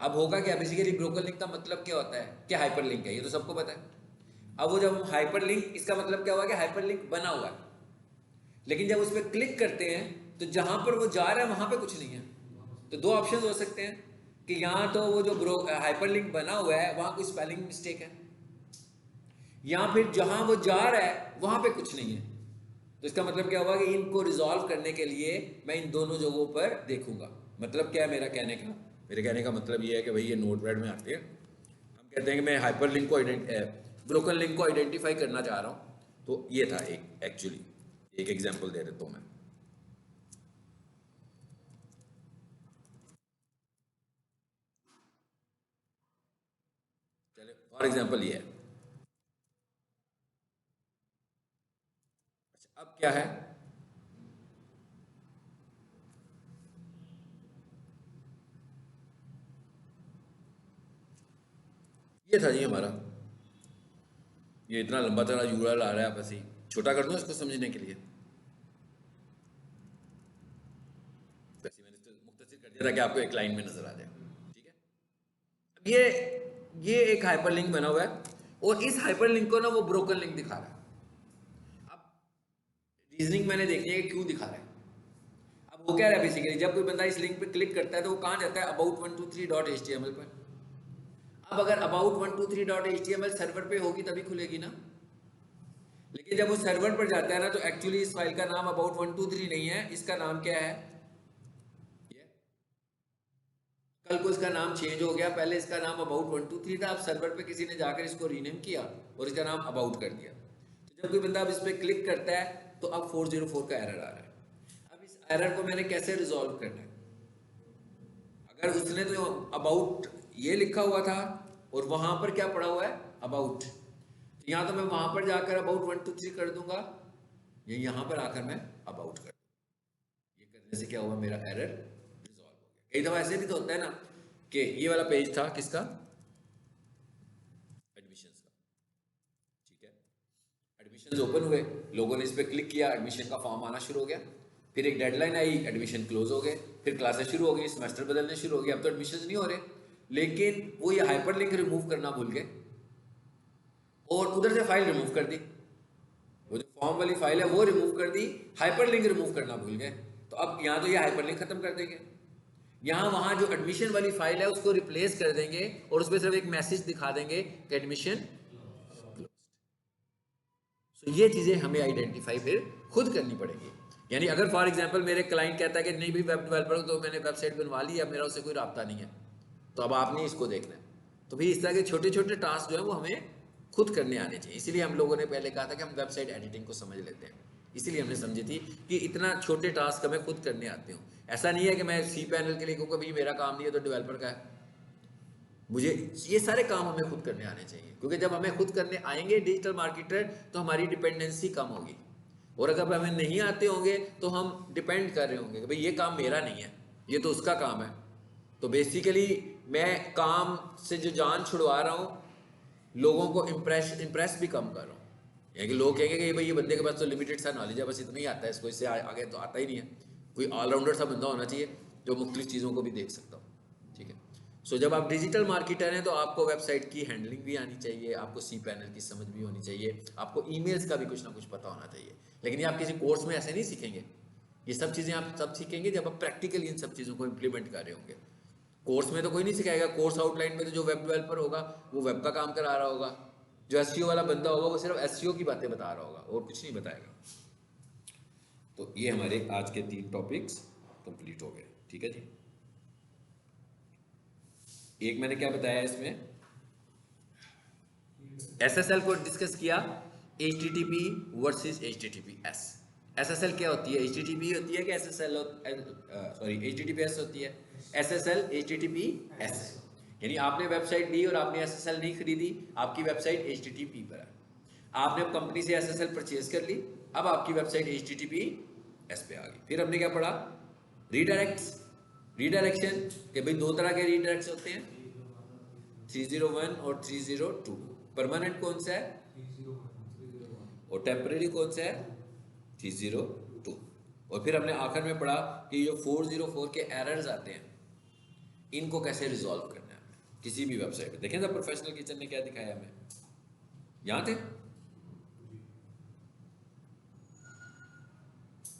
अब होगा क्या, बेसिकली ब्रोकन लिंक का मतलब क्या होता है, क्या हाइपर लिंक है, ये तो सबको पता है। अब वो जब हम हाइपर लिंक, इसका मतलब क्या हुआ कि हाइपर लिंक बना हुआ है, लेकिन जब उस पर क्लिक करते हैं तो जहां पर वो जा रहा है वहां पे कुछ नहीं है, तो दो ऑप्शन हो सकते हैं कि यहाँ तो वो जो हाइपर लिंक बना हुआ है वहां कोई स्पेलिंग मिस्टेक है, या फिर जहां वो जा रहा है वहां पे कुछ नहीं है, तो इसका मतलब क्या हुआ कि इनको रिजॉल्व करने के लिए मैं इन दोनों जगहों पर देखूंगा। मतलब क्या है मेरा कहने का, मेरे कहने का मतलब ये है कि भाई ये नोटपैड में आते हैं, हम कहते हैं कि मैं हाइपर लिंक को ब्रोकन लिंक को आइडेंटिफाई करना चाह रहा हूँ, तो ये था एक एक्चुअली एक एग्जांपल दे देता हूँ मैं। चलिए फॉर एग्जांपल ये है, अच्छा अब क्या है, ये था जी हमारा, ये इतना लंबा चौड़ा URL आ रहा है, आप ऐसे ही छोटा कर दूं इसको समझने के लिए, वैसे मैंने इसको मुख्तसर कर दिया ताकि आपको एक लाइन में नजर आ जाए, ठीक है। अब ये एक हाइपरलिंक बना हुआ है, और इस हाइपरलिंक को ना वो ब्रोकन लिंक दिखा रहा है। अब रीजनिंग मैंने देखनी है कि क्यों दिखा रहा है। अब वो क्या रहा है बेसिकली, जब कोई बंदा इस लिंक पे क्लिक करता है तो वो कहाँ जाता है, about123.html पर। अब अगर about123.html सर्वर पे होगी तभी खुलेगी ना, लेकिन जब वो सर्वर पर जाता है ना तो एक्चुअली इस फाइल का नाम about123 नहीं है, इसका नाम क्या है, ये कल को इसका नाम चेंज हो गया, पहले इसका नाम about123 था, अब सर्वर पे किसी ने जाकर इसको रीनेम किया और इसका नाम about कर दिया। तो जब कोई बंदा अब इस पर क्लिक करता है तो अब 404 का एरर आ रहा है। अब इस एरर को मैंने कैसे रिजॉल्व करना है, अगर उसने तो अबाउट ये लिखा हुआ था और वहां पर क्या पड़ा हुआ है अबाउट, तो यहाँ तो मैं वहां पर जाकर अबाउट 1 2 3 कर दूंगा, ये यहाँ पर आकर मैं अबाउट कर दूंगा। ये करने से क्या हुआ, मेरा एरर रिजॉल्व हो गया। कई दफा ऐसे भी तो होता है ना कि ये वाला पेज था किसका, एडमिशंस का, ठीक है, एडमिशंस ओपन हुए, लोगों ने इस पर क्लिक किया, एडमिशन का फॉर्म आना शुरू हो गया, फिर एक डेडलाइन आई, एडमिशन क्लोज हो गए, फिर क्लासेस शुरू हो गई, सेमेस्टर बदलने शुरू हो गए, अब तो एडमिशन नहीं हो रहे, लेकिन वो ये हाइपरलिंक रिमूव करना भूल गए और उधर से फाइल रिमूव कर दी, वो जो फॉर्म वाली फाइल है वो रिमूव कर दी, हाइपरलिंक रिमूव करना भूल गए। तो अब यहाँ तो ये हाइपरलिंक खत्म कर देंगे, यहाँ वहाँ जो एडमिशन वाली फाइल है उसको रिप्लेस कर देंगे और उसमें सिर्फ एक मैसेज दिखा देंगे कि एडमिशन क्लोज्ड। तो ये चीज़ें हमें आइडेंटिफाई फिर खुद करनी पड़ेगी। यानी अगर फॉर एग्जांपल मेरे क्लाइंट कहता है कि नहीं भी वेब डेवलपर हूँ तो मैंने वेबसाइट बनवा ली, अब मेरा उससे कोई राब्ता नहीं है, तो अब आपने इसको देखना है। तो फिर इस तरह के छोटे छोटे टास्क जो है वो हमें खुद करने आने चाहिए। इसीलिए हम लोगों ने पहले कहा था कि हम वेबसाइट एडिटिंग को समझ लेते हैं, इसीलिए हमने समझी थी कि इतना छोटे टास्क हमें खुद करने आते हो। ऐसा नहीं है कि मैं सी पैनल के लिए कहूँगा भाई मेरा काम नहीं है तो डेवलपर का है, मुझे ये सारे काम हमें खुद करने आने चाहिए, क्योंकि जब हमें खुद करने आएंगे डिजिटल मार्केटर तो हमारी डिपेंडेंसी कम होगी, और अगर हमें नहीं आते होंगे तो हम डिपेंड कर रहे होंगे कि भाई ये काम मेरा नहीं है, ये तो उसका काम है। तो बेसिकली मैं काम से जो जान छुड़वा रहा हूँ, लोगों को इम्प्रेस भी कम कर रहा हूँ। यानी कि लोग कहेंगे कि भाई ये बंदे के पास तो लिमिटेड सा नॉलेज है, बस इतना ही आता है इसको, इससे आगे तो आता ही नहीं है। कोई ऑलराउंडर सा बंदा होना चाहिए जो मुख्तलिफ चीज़ों को भी देख सकता हो, ठीक है। सो जब आप डिजिटल मार्केटर हैं तो आपको वेबसाइट की हैंडलिंग भी आनी चाहिए, आपको सी पैनल की समझ भी होनी चाहिए, आपको ईमेल्स का भी कुछ ना कुछ पता होना चाहिए। लेकिन ये आप किसी कोर्स में ऐसे नहीं सीखेंगे, ये सब चीज़ें आप तब सीखेंगे जब आप प्रैक्टिकली इन सब चीज़ों को इम्प्लीमेंट कर रहे होंगे। कोर्स में तो कोई नहीं सिखाएगा, कोर्स आउटलाइन में तो जो वेब डेवलपर होगा वो वेब का काम करा रहा होगा, जो एसईओ वाला बंदा होगा वो सिर्फ एसईओ की बातें बता रहा होगा और कुछ नहीं बताएगा। तो ये हमारे आज के 3 टॉपिक्स कंप्लीट हो गए, ठीक है जी। एक मैंने क्या बताया इसमें, एसएसएल को डिस्कस किया, HTTP वर्सेस HTTPS। एसएसएल क्या होती है, HTTP होती है कि एसएसएल, सॉरी HTTPS होती है, एसएसएल HTTPS। यानी आपने वेबसाइट ली और आपने एसएसएल नहीं खरीदी, आपकी वेबसाइट HTTP पर है। आपने कंपनी से एसएसएल परचेज कर ली, अब आपकी वेबसाइट HTTPS पे आ गई। फिर हमने क्या पढ़ा, रीडायरेक्शन के भाई 2 तरह के रीडायरेक्ट्स होते हैं, 301 और 302। परमानेंट कौन सा है और टेम्परेरी कौन सा है, 302। और फिर हमने आखिर में पढ़ा कि जो 404 के एरर्स आते हैं इनको कैसे रिजॉल्व करना है किसी भी वेबसाइट पे। देखें द प्रोफेशनल किचन ने क्या दिखाया हमें, यहाँ थे,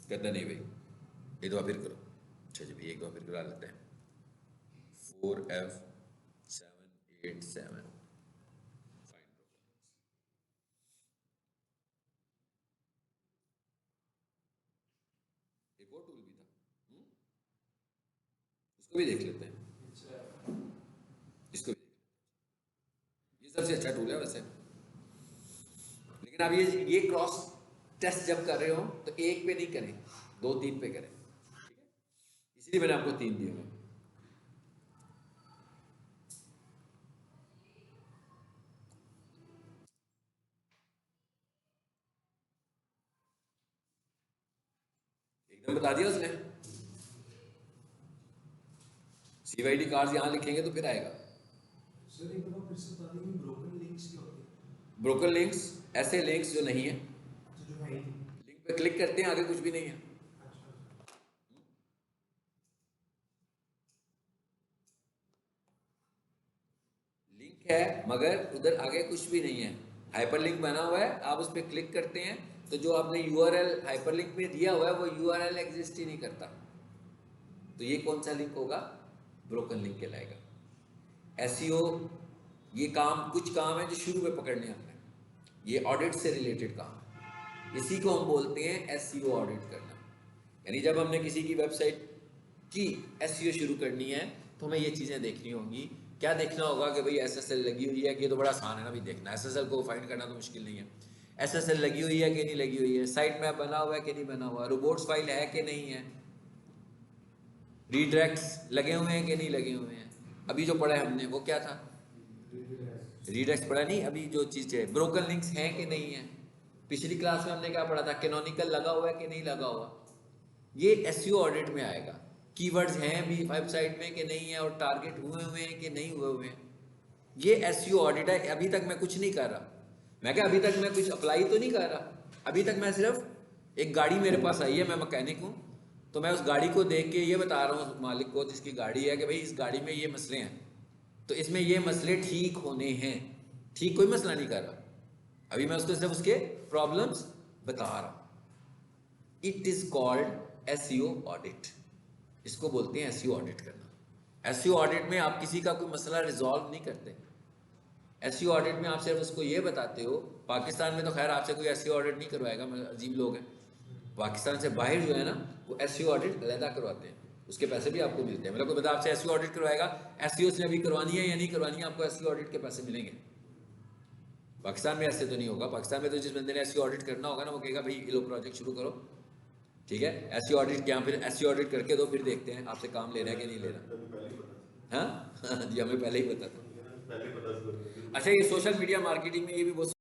करना नहीं भाई, एक दफा फिर करो। अच्छा जी भाई एक दफा फिर करा लेते हैं, 4F787 एक और टूल भी था, उसको भी देख लेते हैं, इसको भी, ये सबसे अच्छा टूल है वैसे। लेकिन आप ये क्रॉस टेस्ट जब कर रहे हो तो 1 पे नहीं करें, 2 3 पे करें, ठीक है। इसलिए मैंने आपको 3 दिए हैं। एकदम बता दिया उसने, CYD कार्ड्स यहाँ लिखेंगे तो फिर आएगा। सर एक बार फिर से बता दीजिए, ब्रोकन लिंक्स क्या होते हैं? ब्रोकन लिंक्स ऐसे लिंक्स जो नहीं है, जो है ही नहीं। लिंक पे क्लिक करते हैं आगे कुछ भी नहीं है, अच्छा। लिंक है मगर उधर आगे कुछ भी नहीं है, हाइपरलिंक बना हुआ है, आप उस पर क्लिक करते हैं तो जो आपने URL हाइपरलिंक में दिया हुआ है वो URL एग्जिस्ट ही नहीं करता। तो ये कौन सा लिंक होगा, ब्रोकन लिंक कहलाएगा। SEO ये काम, कुछ काम है जो शुरू में पकड़ने हमने, ये ऑडिट से रिलेटेड काम है। इसी को हम बोलते हैं एसईओ ऑडिट करना। यानी जब हमने किसी की वेबसाइट की एसईओ शुरू करनी है तो हमें ये चीज़ें देखनी होंगी। क्या देखना होगा कि भाई एसएसएल लगी हुई है कि, ये तो बड़ा आसान है ना भाई देखना, एसएसएल को फाइंड करना तो मुश्किल नहीं है। एसएसएल लगी हुई है कि नहीं लगी हुई है, साइट मैप बना हुआ है कि नहीं बना हुआ, रोबोट्स फाइल है कि नहीं है, रीडायरेक्ट्स लगे हुए हैं कि नहीं लगे हुए हैं। अभी जो पढ़ा है हमने वो क्या था, रीडायरेक्ट्स पढ़ा नहीं, अभी जो चीज़ है ब्रोकन लिंक्स हैं कि नहीं है। पिछली क्लास में हमने क्या पढ़ा था, कैनोनिकल लगा हुआ है कि नहीं लगा हुआ। ये एसईओ ऑडिट में आएगा। कीवर्ड्स हैं भी वेबसाइट में कि नहीं है, और टारगेट हुए हैं कि नहीं हुए हैं। ये एसईओ ऑडिट है। अभी तक मैं कुछ नहीं कर रहा, मैं क्या अभी तक मैं कुछ अप्लाई तो नहीं कर रहा, अभी तक मैं सिर्फ एक गाड़ी मेरे पास आई है, मैं मैकेनिक हूँ, तो मैं उस गाड़ी को देख के ये बता रहा हूँ मालिक को जिसकी गाड़ी है कि भाई इस गाड़ी में ये मसले हैं, तो इसमें ये मसले ठीक होने हैं। ठीक कोई मसला नहीं कर रहा, अभी मैं उसको सिर्फ उसके प्रॉब्लम्स बता रहा हूँ। It is called SEO audit. इसको बोलते हैं एसईओ ऑडिट करना। एसईओ ऑडिट में आप किसी का कोई मसला रिजॉल्व नहीं करते। एसईओ ऑडिट में आप सिर्फ उसको ये बताते हो, पाकिस्तान में तो खैर आपसे कोई एसईओ ऑडिट नहीं करवाएगा, अजीब लोग हैं। पाकिस्तान से बाहर जो है ना, वो एसईओ ऑडिट अलहदा करवाते हैं, उसके पैसे भी आपको मिलते हैं। मतलब कोई बता आपसे एसईओ ऑडिट करवाएगा, एसईओ उसने अभी करवानी है या नहीं करवानी है, आपको एसईओ ऑडिट के पैसे मिलेंगे। पाकिस्तान में ऐसे तो नहीं होगा। पाकिस्तान में तो जिस बंदे ने एसईओ ऑडिट करना होगा ना, वो कहेगा भाई ये लो प्रोजेक्ट शुरू करो, ठीक है, एसईओ ऑडिट क्या, फिर एसईओ ऑडिट करके दो, फिर देखते हैं आपसे काम लेना है कि नहीं लेना। हाँ जी, हमें पहले ही पता था। अच्छा, ये सोशल मीडिया मार्केटिंग में ये भी बहुत